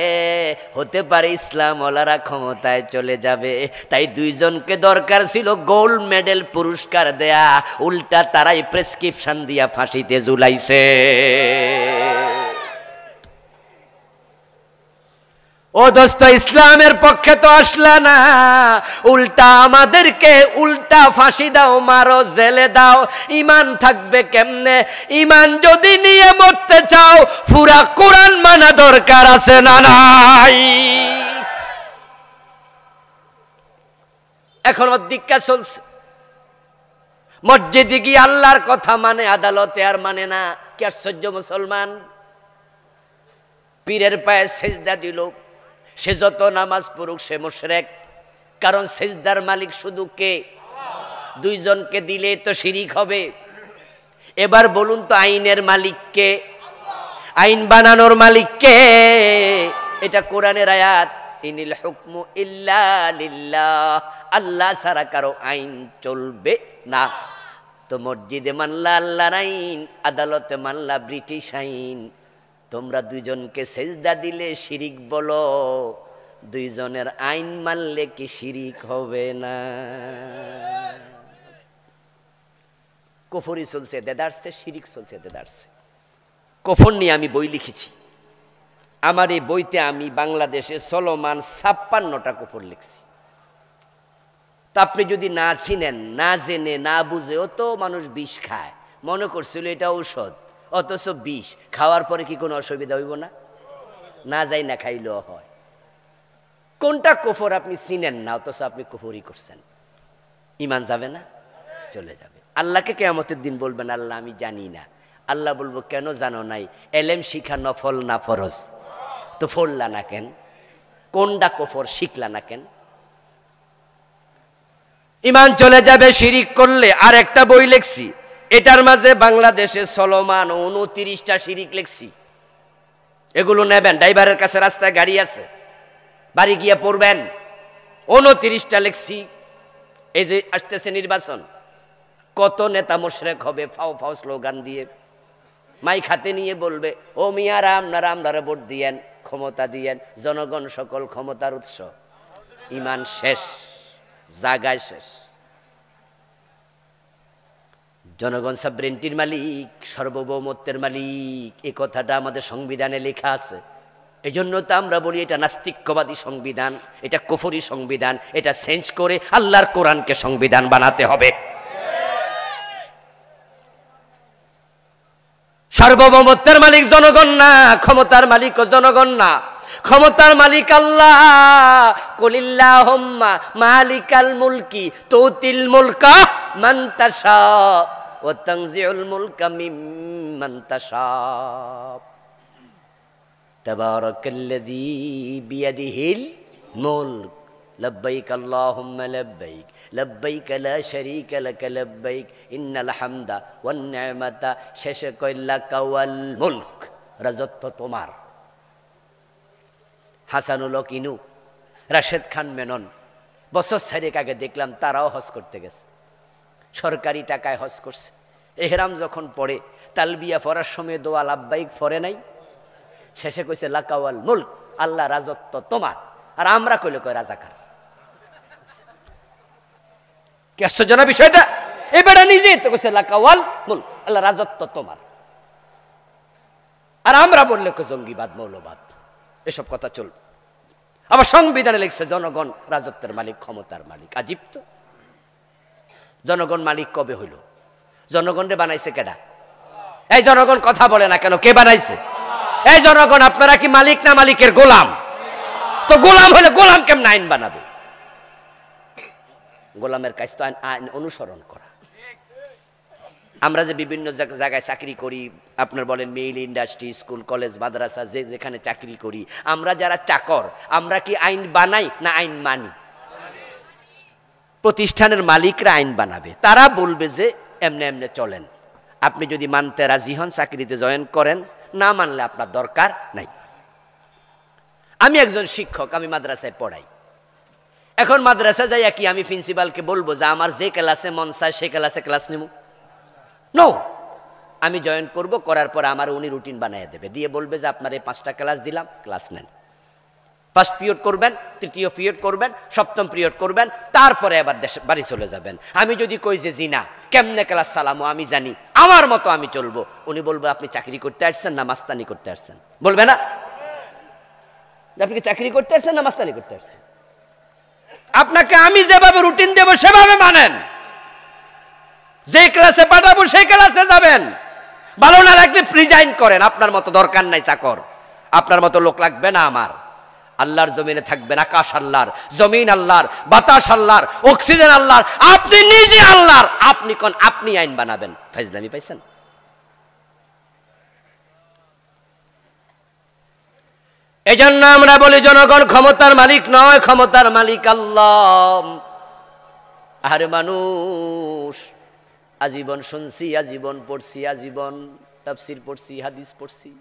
হতে পারে ইসলাম ওলারা ক্ষমতায় চলে যাবে, তাই 2 জনকে দরকার ছিল গোল্ড মেডেল পুরস্কার দেয়া, উল্টা তারাই প্রেসক্রিপশন দিয়া ফাঁসিতে ঝুলাইছে। ও দোস্ত, ইসলামের পক্ষে তো আসলা না, উল্টা আমাদেরকে উল্টা ফাঁসি দাও, মারো, জেলে দাও। ইমান থাকবে কেমনে? ইমান যদি নিয়ে মরতে চাও, পুরা কোরআন মানা দরকার আছে না নাই? এখন অধিক্ষা চলছে, মসজিদে গিয়ে আল্লাহর কথা মানে, আদালতে আর মানে না। কি আশ্চর্য মুসলমান! পীরের পায়ে সেজদা দিল, সে যত নামাজ পড়ুক সে মুশরিক। কারণ সেজদার মালিক শুধু কে? 2 জনকে দিলে তো শিরিক হবে। এবার বলুন তো আইনের মালিক কে? আইন বানানোর মালিক কে? এটা কোরআনের আয়াত, ইনিল হুকমু ইল্লা লিল্লাহ, আল্লাহ ছাড়া কারো আইন চলবে না। তো মসজিদে মানলা আল্লাহর আইন, আদালতে মানলা ব্রিটিশ আইন। তোমরা 2 জনকে সেজদা দিলে শিরিক বলো, 2 জনের আইন মানলে কি শিরিক হবে না? কুফরি চলছে দেদারছে, শিরিক চলছে দেদারছে। কুফর নিয়ে আমি বই লিখেছি। আমার এই বইতে আমি বাংলাদেশে চলমান 56টা কুফর লিখছি। তো আপনি যদি না চিনেন, না জেনে, না বুঝেও তো মানুষ বিষ খায়, মনে করছিল এটা ঔষধ, অথচ বিষ খাওয়ার পরে কি কোনো অসুবিধা হইব না? না যাই না খাইলেও হয়। কোনটা কুফর আপনি চিনেন না, অথচ আপনি কুফরই করছেন। ইমান যাবে না? চলে যাবে। আল্লাহকে কিয়ামতের দিন বলবেন আল্লাহ আমি জানি না। আল্লাহ বলবো কেন জানো নাই? এলেম শিখা নফল না ফরজ? তো পড়লা না কেন? কোনটা কুফর শিখলা না কেন? ইমান চলে যাবে শিরিক করলে। আর একটা বই লিখছি, এটার মাঝে বাংলাদেশে চলমান 29টা শিরিক লিখছি। এগুলো নেবেন, ড্রাইভারের কাছে রাস্তায় গাড়ি আছে, বাড়ি গিয়ে পড়বেন। 29টা লিখছি। এই যে আসতেছে নির্বাচন, কত নেতা মুশরিক হবে ফাও ফাও স্লোগান দিয়ে, মাইক হাতে নিয়ে বলবে ও মিয়ারা আপনারা ভোট দিয়েন, ক্ষমতা দিয়েন, জনগণ সকল ক্ষমতার উৎস। ইমান শেষ, জায়গায় শেষ। জনগণ সাবরেন্টির মালিক, সার্বভৌমত্বের মালিক, এই কথাটা আমাদের সংবিধানে লেখা আছে। এই জন্য তো আমরা বলি এটা নাস্তিক্যবাদী সংবিধান, এটা কুফরি সংবিধান, এটা চেঞ্জ করে আল্লাহর কোরআনকে সংবিধান বানাতে হবে। সার্বভৌমত্বের মালিক জনগণ না, ক্ষমতার মালিকও জনগণ না, ক্ষমতার মালিক আল্লাহ। কুলিল্লাহুম্মা মালিকাল মুলকি তুতিল মুলকা মান তাশা ওয়া তানজিউল মুলকা মিম্মান তাশা তাবারাকাল্লাযী বিয়াদিহিল মুলক লব্বাইক আল্লাহুম্মা লব্বাইক লব্বাইক লা শারীকা লাক লব্বাইক ইন্নাল হামদা ওয়ান নি'মাতা, শেষে কয় লাকা ওয়াল মুলক, রাজত্ব তোমার। হাসানুল হক ইনু, রাশেদ খান মেনন, বছর 4 আগে দেখলাম তারাও হজ করতে গেছে, সরকারি টাকায় হজ করছে। এহরাম যখন পড়ে তালবিয়া পড়ার সময় দোয়া লাব্বাইক পড়ে নাই, শেষে কইছে লাকা ওয়াল মুলক, আল্লাহ রাজত্ব তোমার। আর আমরা কইলে কয় রাজাকার। কি আশ্চর্য না বিষয়টা? এবারে নিজেই তো কইছে লাকা ওয়াল মুলক, আল্লাহ রাজত্ব তোমার। আর আমরা বললে কই জঙ্গিবাদ, মৌলবাদ, এসব কথা চলবে। আবার সংবিধানে লিখছে জনগণ রাজত্বের মালিক, ক্ষমতার মালিক। আজীব তো। জনগণ মালিক কবে হইল? জনগণরে বানাইছে কেডা? এই জনগণ কথা বলে না কেন? কে বানাইছে? এই জনগণ। আপনারা কি মালিক না মালিকের গোলাম? তো গোলাম হলে গোলাম কেমন আইন বানাবে? গোলামের কাজ তো আইন অনুসরণ করা। আমরা যে বিভিন্ন জায়গায় চাকরি করি, আপনার বলেন মিল, ইন্ডাস্ট্রি, স্কুল, কলেজ, মাদ্রাসা, যেখানে চাকরি করি, আমরা যারা চাকর, আমরা কি আইন বানাই না আইন মানি? প্রতিষ্ঠানের মালিকরা আইন বানাবে, তারা বলবে যে এমনে এমনে চলেন। আপনি যদি মানতে রাজি হন চাকরিতে জয়েন করেন, না মানলে আপনার দরকার নাই। আমি একজন শিক্ষক, আমি মাদ্রাসায় পড়াই। এখন মাদ্রাসা যাইয়া কি আমি প্রিন্সিপালকে বলবো যে আমার যে ক্লাসে মন চায় সেই ক্লাসে ক্লাস নেব? নো। আমি জয়েন করব, করার পর আমার উনি রুটিন বানিয়ে দেবে, দিয়ে বলবে যে আপনার এই 5টা ক্লাস দিলাম, ক্লাস নেন। ফার্স্ট পিরিয়ড করবেন, তৃতীয় পিরিয়ড করবেন, সপ্তম পিরিয়ড করবেন, তারপরে আবার বাড়ি চলে যাবেন। আমি যদি কই যে জিনা কেমনে ক্লাস চালামো আমি জানি, আমার মতো আমি চলবো, উনি বলবো আপনি চাকরি করতে আসছেন না মাস্তানি করতে আসছেন? বলবে না? আপনি কি চাকরি করতে আসছেন না মাস্তানি করতে আসছেন? আপনাকে আমি যেভাবে রুটিন দেব সেভাবে মানেন, যে ক্লাসে পাঠাবো সেই ক্লাসে যাবেন। ভালো না লাগলে রিজাইন করেন, আপনার মতো দরকার নাই চাকর, আপনার মতো লোক লাগবে না আমার। আল্লাহর জমিনে থাকবেন, আকাশ আল্লাহর, জমিন আল্লাহর, বাতাস আল্লাহর, অক্সিজেন আল্লাহর, আপনি নিজে আল্লাহর। আপনি কোন আপনি আইন বানাবেন? ফাইজলামি পাইছেন? এজন্য আমরা বলি জনগণ ক্ষমতার মালিক নয়, ক্ষমতার মালিক আল্লাহ। আরে মানুষ, আজীবন শুনছি, আজীবন পড়ছি, আজীবন তাফসীর পড়ছি, হাদিস পড়ছি,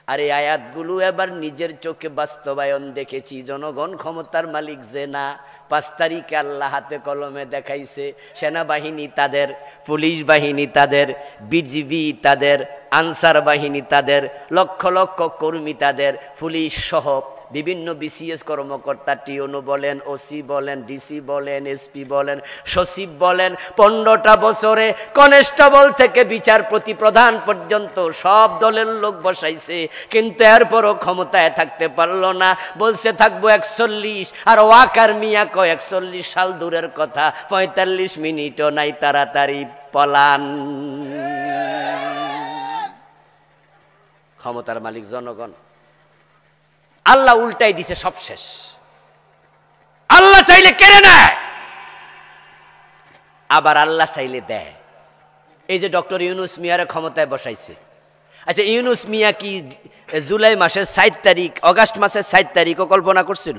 আর এই আয়াতগুলো এবার নিজের চোখে বাস্তবায়ন দেখেছি। জনগণ ক্ষমতার মালিক যে না, 5 তারিখে আল্লাহ হাতে কলমে দেখাইছে। সেনাবাহিনী তাদের, পুলিশ বাহিনী তাদের, বিজিবি তাদের, আনসার বাহিনী তাদের, লক্ষ লক্ষ কর্মী তাদের, পুলিশ সহ বিভিন্ন বিসিএস কর্মকর্তা, টিওনো বলেন, ওসি বলেন, ডিসি বলেন, এসপি বলেন, সচিব বলেন, 15টা বছরে কনস্টেবল থেকে বিচারপতি প্রধান পর্যন্ত সব দলের লোক বসাইছে, কিন্তু এরপরও ক্ষমতায় থাকতে পারলো না। বলছে থাকবো 41, আর ওয়াকার মিয়া কয় 41 সাল দূরের কথা, 45 মিনিটও নাই, তাড়াতাড়ি পলান। ক্ষমতার মালিক জনগণ। আল্লাহ উল্টাই দিছে, সব শেষ। আল্লাহ চাইলে কেড়ে নেয়, আবার আল্লাহ চাইলে দেয়। এই যে ডক্টর ইউনুস মিয়ারে ক্ষমতায় বসাইছে। আচ্ছা, ইউনুস মিয়া কি জুলাই মাসের 7 তারিখ, অগাস্ট মাসের 7 তারিখও কল্পনা করছিল?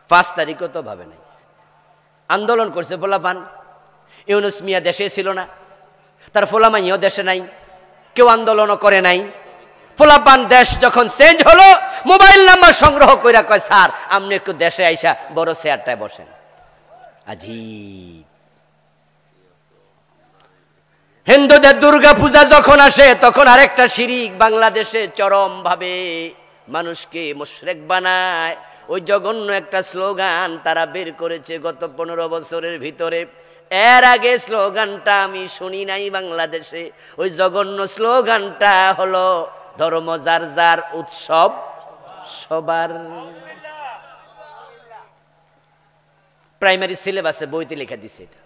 5 তারিখও তো ভাবে নাই। আন্দোলন করছে পোলাপান। ইউনুস মিয়া দেশে ছিল না, তার পোলামাইও দেশে নাই, কেউ আন্দোলনও করে নাই। পোলাপান দেশ যখন চেঞ্জ হলো, মোবাইল নাম্বার সংগ্রহ কইরা কয় স্যার আপনি একটু দেশে আইসা বড় চেয়ারটায় বসেন। আজীব। হিন্দুদের দুর্গা পূজা যখন আসে তখন আরেকটা শিরিক বাংলাদেশে চরম ভাবে মানুষকে মুশরিক বানায়। ওই জঘন্য একটা স্লোগান তারা বের করেছে গত 15 বছরের ভিতরে। এর আগে স্লোগানটা আমি শুনি নাই বাংলাদেশে। ওই জঘন্য স্লোগানটা হলো ধর্ম যার যার, উৎসব সবার। প্রাইমারি সিলেবাসে বইতে লেখা দিছে এটা।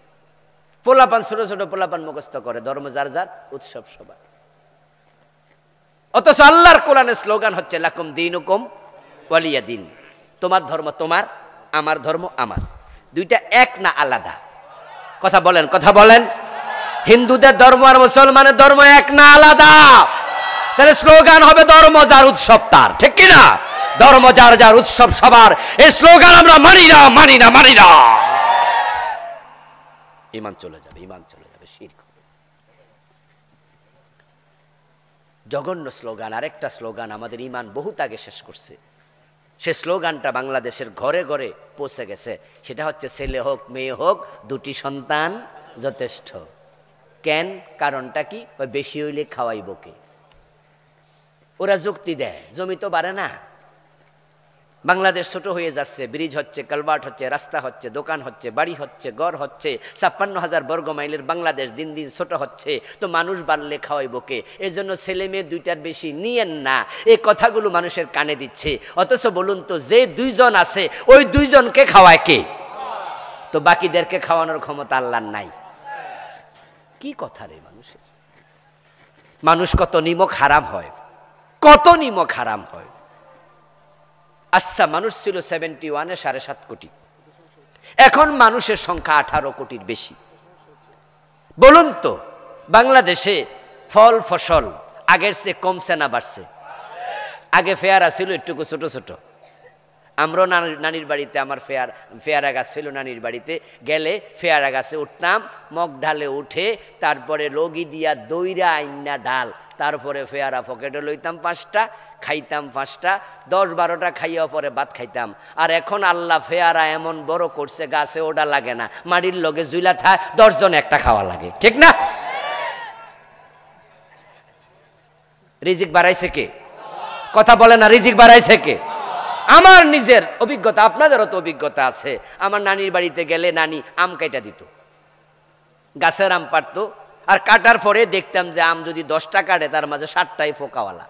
পোলাপান, ছোট ছোট পোলাপান মুখস্থ করে ধর্ম যার যার, উৎসব সবার। অথচ আল্লাহর কোরআনের স্লোগান হচ্ছে লাকুম দীনুকুম ওয়ালিয়া দিন। তোমার ধর্ম তোমার, আমার ধর্ম আমার। দুইটা এক না আলাদা? কথা বলেন, কথা বলেন। হিন্দুদের ধর্ম আর মুসলমানের ধর্ম এক না আলাদা? তাহলে স্লোগান হবে ধর্ম যার, উৎসব তার, ঠিক কিনা? ধর্ম যার যার, উৎসব সবার, এই স্লোগান আমরা মানি না, মানি না, মানি না। ঈমান চলে যাবে, ঈমান চলে যাবে, শিরক হবে। জঘন্য স্লোগান। আরেকটা স্লোগান আমাদের ঈমান বহুত আগে শেষ করছে, সে স্লোগানটা বাংলাদেশের ঘরে ঘরে পৌঁছে গেছে। সেটা হচ্ছে ছেলে হোক মেয়ে হোক দুটি সন্তান যথেষ্ট। কেন? কারণটা কি? ওই বেশি হইলে খাওয়াইব কে? ওরা যুক্তি দেয়, জমি তো বাড়ে না, বাংলাদেশ ছোট হয়ে যাচ্ছে, ব্রিজ হচ্ছে, কালভার্ট হচ্ছে, রাস্তা হচ্ছে, দোকান হচ্ছে, বাড়ি হচ্ছে, ঘর হচ্ছে, 56,000 বর্গ মাইলের বাংলাদেশ দিন দিন ছোট হচ্ছে, তো মানুষ বাড়লে খাওয়াইব কে? এই জন্য ছেলে মেয়ে দুইটার বেশি নিয়েন না, এই কথাগুলো মানুষের কানে দিচ্ছে। অথচ বলুন তো, যে দুইজন আছে ওই দুইজনকে খাওয়ায় কে? তো বাকিদেরকে খাওয়ানোর ক্ষমতা আল্লাহর নাই। কি কথা রে মানুষের! মানুষ কত নিমক হারাম হয়, কত নিমক হারাম হয়। আচ্ছা, মানুষ ছিল 71-এ 7.5 কোটি, এখন মানুষের সংখ্যা 18 কোটির বেশি। বলুন তো, বাংলাদেশে ফল ফসল আগের চেয়ে কমছে না বাড়ছে? আগে ফেয়ারা ছিল একটুকু ছোট ছোট, আমরাও নানির বাড়িতে, আমার ফেয়ারা গাছ ছিল নানির বাড়িতে, গেলে ফেয়ারা গাছে উঠতাম, মগ ঢালে উঠে তারপরে লগি দিয়া দইরা আইনা ডাল, তারপরে ফেয়ারা পকেটে লইতাম 5টা, খাইতাম 5টা, 10-12টা খাইয়া পরে ভাত খাইতাম। আর এখন আল্লাহ ফেয়ারা এমন বড় করছে, গাছে ওটা লাগে না, মাটির লগে জুইলা থায়, 10 জন একটা খাওয়া লাগে, ঠিক না? রিজিক বাড়াইছে কে? কথা বলে না, রিজিক বাড়াইছে কে? আমার নিজের অভিজ্ঞতা, আপনাদেরও তো অভিজ্ঞতা আছে। আমার নানির বাড়িতে গেলে নানি আম কাইটা দিত, গাছের আম পারতো, আর কাটার পরে দেখতাম যে আম যদি 10টা কাটে তার মাঝে 7টাই ফোকাওয়ালা।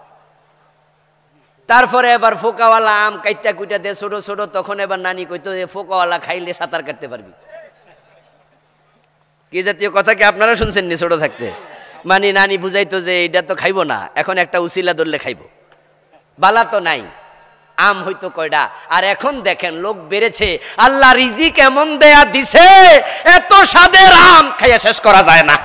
তারপরে এবার ফোকাওয়ালা আম কাইটা কুইটা দিয়ে ছোট ছোট, তখন এবার নানি কইতো যে ফোকাওয়ালা খাইলে সাঁতার কাটতে পারবি। কি জাতীয় কথা কি আপনারা শুনছেন নি ছোট থাকতে? মানে নানি বুঝাইতো যে এইটা তো খাইবো না, এখন একটা উসিলা ধরলে খাইবো, বালা তো নাই, আম হইতো কয়টা। আর এখন দেখেন লোক বেড়েছে, আল্লাহ রিজিক এমন দেয়া দিছে, এত স্বাদের আম খাইয়া শেষ করা যায় না।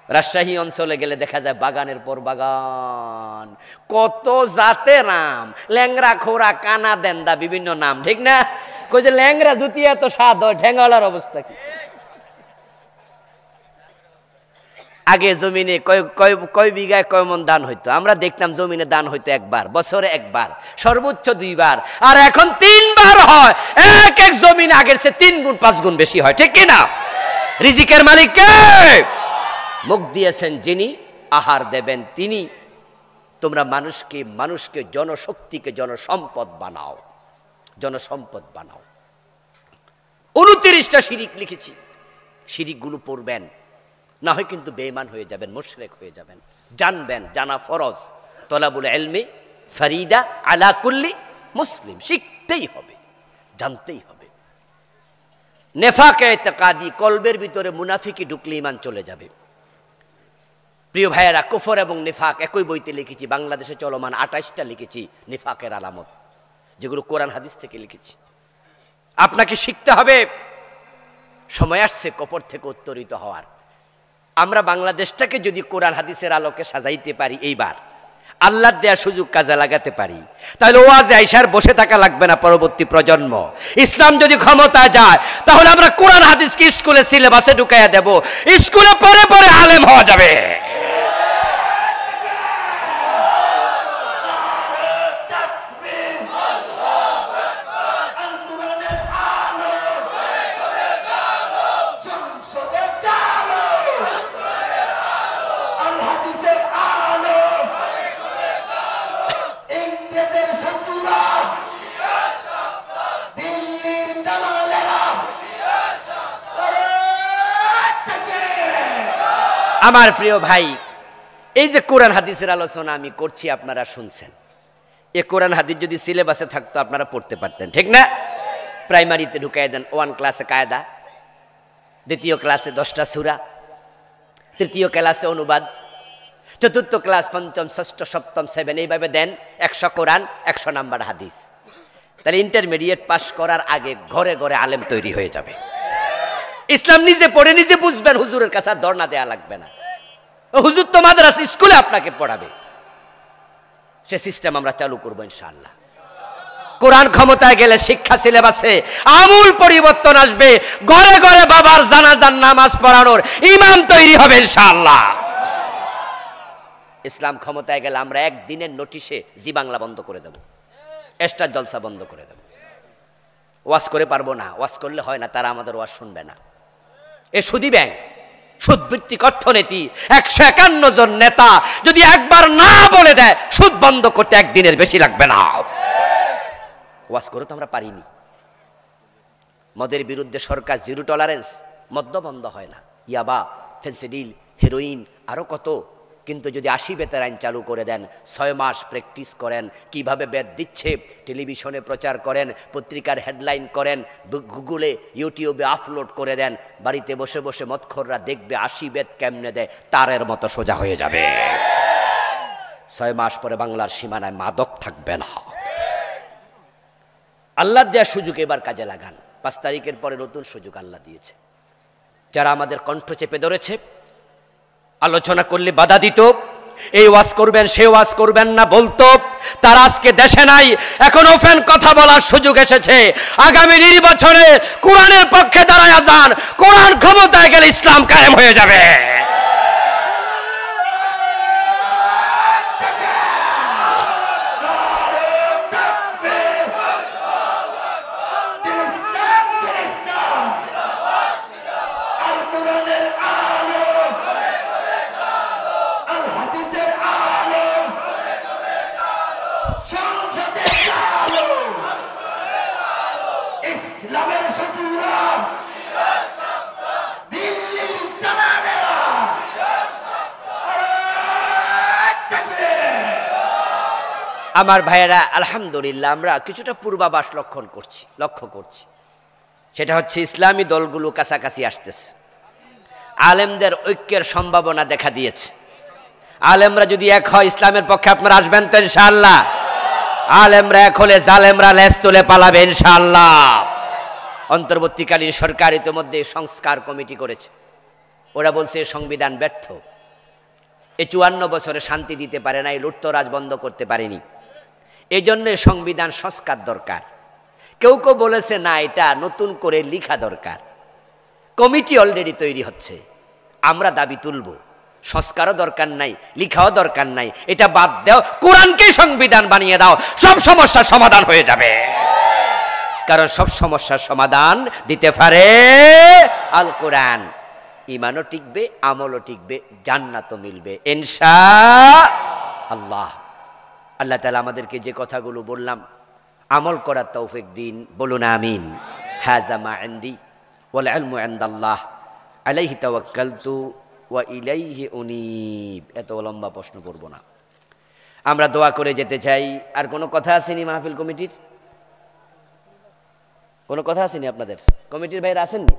রাজশাহী অঞ্চলে গেলে দেখা যায় বাগানের পর বাগান, কত জাতের আম, ল্যাংরা, খোরা, কানা, দেন্দা, বিভিন্ন নাম, ঠিক না? কই যে ল্যাংরা জুতি এত স্বাদ হয়, ঠেঙ্গাওয়ালার অবস্থা কি? আগে জমিনে কয় বিঘায় কয় মন ধান হইতো? আমরা দেখতাম জমিনে ধান হইতো একবার, বছরে একবার, সর্বোচ্চ 2 বার, আর এখন 3 বার হয়। এক এক জমিন আগের চেয়ে 3 গুণ 5 গুণ বেশি হয়, ঠিক কিনা? রিজিকের মালিক কে? মুখ দিয়েছেন যিনি, আহার দেবেন তিনি। তোমরা মানুষকে জনশক্তিকে জনসম্পদ বানাও, জনসম্পদ বানাও। 29টা শিরিক লিখেছি, শিরিকগুলো পড়বেন, না হয় কিন্তু বেঈমান হয়ে যাবেন, মুশরিক হয়ে যাবেন। জানবেন, জানা ফরজ। তলাবুল ইলমি ফরিদা আলা কুল্লি মুসলিম, শিখতেই হবে, জানতেই হবে। নেফাকে ইতিকাদি, কলবের ভিতরে মুনাফিকি ঢুকলে ঈমান চলে যাবে। প্রিয় ভাইয়েরা, কুফর এবং নিফাক একই বইতে লিখেছি, বাংলাদেশে চলমান 28টা লিখেছি নিফাকের আলামত, যেগুলো কোরআন হাদিস থেকে লিখেছি। আপনাকে শিখতে হবে, সময় আসছে কবর থেকে উত্তরিত হওয়ার। আমরা বাংলাদেশটাকে যদি কোরআন হাদিসের আলোকে সাজাইতে পারি, এইবার আল্লাহর দেয়া সুযোগ কাজে লাগাতে পারি, তাহলে ওয়াজে আইসার বসে থাকা লাগবে না পরবর্তী প্রজন্ম। ইসলাম যদি ক্ষমতা যায়, তাহলে আমরা কোরআন হাদিসকে স্কুলে সিলেবাসে ঢুকাইয়া দেব, স্কুলে পড়ে পড়ে আলেম হওয়া যাবে। আমার প্রিয় ভাই, এই যে কোরআন হাদিসের আলোচনা আমি করছি, আপনারা শুনছেন, এই কোরআন হাদিস যদি সিলেবাসে থাকতো আপনারা পড়তে পারতেন, ঠিক না? প্রাইমারিতে ঢুকাই দেন 1 ক্লাসে কায়দা, 2য় ক্লাসে 10টা সূরা, 3য় ক্লাসে অনুবাদ, 4র্থ ক্লাস, 5ম, 6ষ্ঠ, 7ম, 7, এইভাবে দেন 100 কোরআন, 100 নাম্বার হাদিস। তাহলে ইন্টারমিডিয়েট পাস করার আগে ঘরে ঘরে আলেম তৈরি হয়ে যাবে। ইসলাম নিজে পড়ে নিজে বুঝবেন, হুজুরের কাছে আর ধর্ণা দেয়া লাগবে না। হুজুর তো মাদ্রাসা স্কুলে আপনাকে পড়াবে। সে সিস্টেম আমরা চালু করবো ইনশাআল্লাহ। কোরআন ক্ষমতায় গেলে শিক্ষা সিলেবাসে আমূল পরিবর্তন আসবে। ঘরে ঘরে বাবার জানাজার নামাজ পড়ানোর ইমাম তৈরি হবে ইনশাআল্লাহ। ইসলাম ক্ষমতায় গেলে আমরা একদিনের নোটিশে জি বাংলা বন্ধ করে দেব, স্টার জলসা বন্ধ করে দেব। ওয়াজ করে পারবো না, ওয়াজ করলে হয় না, তারা আমাদের ওয়াজ শুনবে না। এ সুদী ব্যাংক, সুদভিত্তিক অর্থনীতি। 151 জন নেতা যদি একবার না বলে দেয় সুদ বন্ধ করতে একদিনের বেশি লাগবে না। ওয়াজ করে তো আমরা পারিনি। মদের বিরুদ্ধে সরকার জিরো টলারেন্স, মদ্য বন্ধ হয় না, ইয়াবা, ফেন্সিডিল, হেরোইন, আরো কত। কিন্তু যদি 80 বেতের আইন চালু করে দেন, 6 মাস প্র্যাকটিস করেন, কিভাবে বেত দিচ্ছে টেলিভিশনে প্রচার করেন, পত্রিকার হেডলাইন করেন, গুগলে ইউটিউবে আপলোড করে দেন, বাড়িতে বসে বসে মদখোররা দেখবে 80 বেত কেমনে দেয়, তারের মতো সোজা হয়ে যাবে। 6 মাস পরে বাংলার সীমানায় মাদক থাকবে না। আল্লাহ দেওয়া সুযোগ এবার কাজে লাগান। 5 তারিখের পরে নতুন সুযোগ আল্লাহ দিয়েছে। যারা আমাদের কণ্ঠ চেপে ধরেছে, আলোচনা করলে বাধা দিত, এই ওয়াজ করবেন সে ওয়াজ করবেন না বলতো, তারা আজকে দেশে নাই। এখন ওপেন কথা বলার সুযোগ এসেছে। আগামী নির্বাচনে কোরআনের পক্ষে দাঁড়ায় যান, কোরআন ক্ষমতায় গেলে ইসলাম কায়েম হয়ে যাবে। আমার ভাইয়েরা, আলহামদুলিল্লাহ আমরা কিছুটা পূর্বাভাস লক্ষ্য করছি। সেটা হচ্ছে ইসলামী দলগুলো কাছাকাছি আসতেছে, আলেমদের ঐক্যের সম্ভাবনা দেখা দিয়েছে। আলেমরা যদি এক হয় ইসলামের পক্ষে আপনারা আসবেন তো ইনশাআল্লাহ। আলেমরা এক হলে জালেমরা লেজ তুলে পালাবে ইনশাআল্লাহ। অন্তর্বর্তীকালীন সরকার ইতিমধ্যে সংস্কার কমিটি করেছে। ওরা বলছে সংবিধান ব্যর্থ, এই 54 বছরে শান্তি দিতে পারে নাই, লুটতরাজ বন্ধ করতে পারেনি। এই জন্য সংবিধান সংস্কার দরকার। কেউ কেউ বলেছে না, এটা নতুন করে লিখা দরকার। কমিটি অলরেডি তৈরি হচ্ছে। আমরা দাবি তুলব, সংস্কারও দরকার নাই, লিখাও দরকার নাই, এটা বাদ দাও, কোরআনকে সংবিধান বানিয়ে দাও, সব সমস্যার সমাধান হয়ে যাবে। কারণ সব সমস্যার সমাধান দিতে পারে আল কোরআন। ঈমানও টিকবে, আমলও টিকবে, জান্নাতও মিলবে ইনশাআল্লাহ। আল্লাহ তাআলা আমাদেরকে যে কথাগুলো বললাম আমল করার তৌফিক দিন, বলুন আমিন। হাযা মা ইনদি ওয়াল ইলমু ইনদাল্লাহ আলাইহি তাওয়াক্কালতু ওয়া ইলাইহি উনীব। এত লম্বা প্রশ্ন করব না, আমরা দোয়া করে যেতে চাই। আর কোনো কথা আসেনি মাহফিল কমিটির? কোনো কথা আসেনি আপনাদের? কমিটির ভাইরা আসেননি?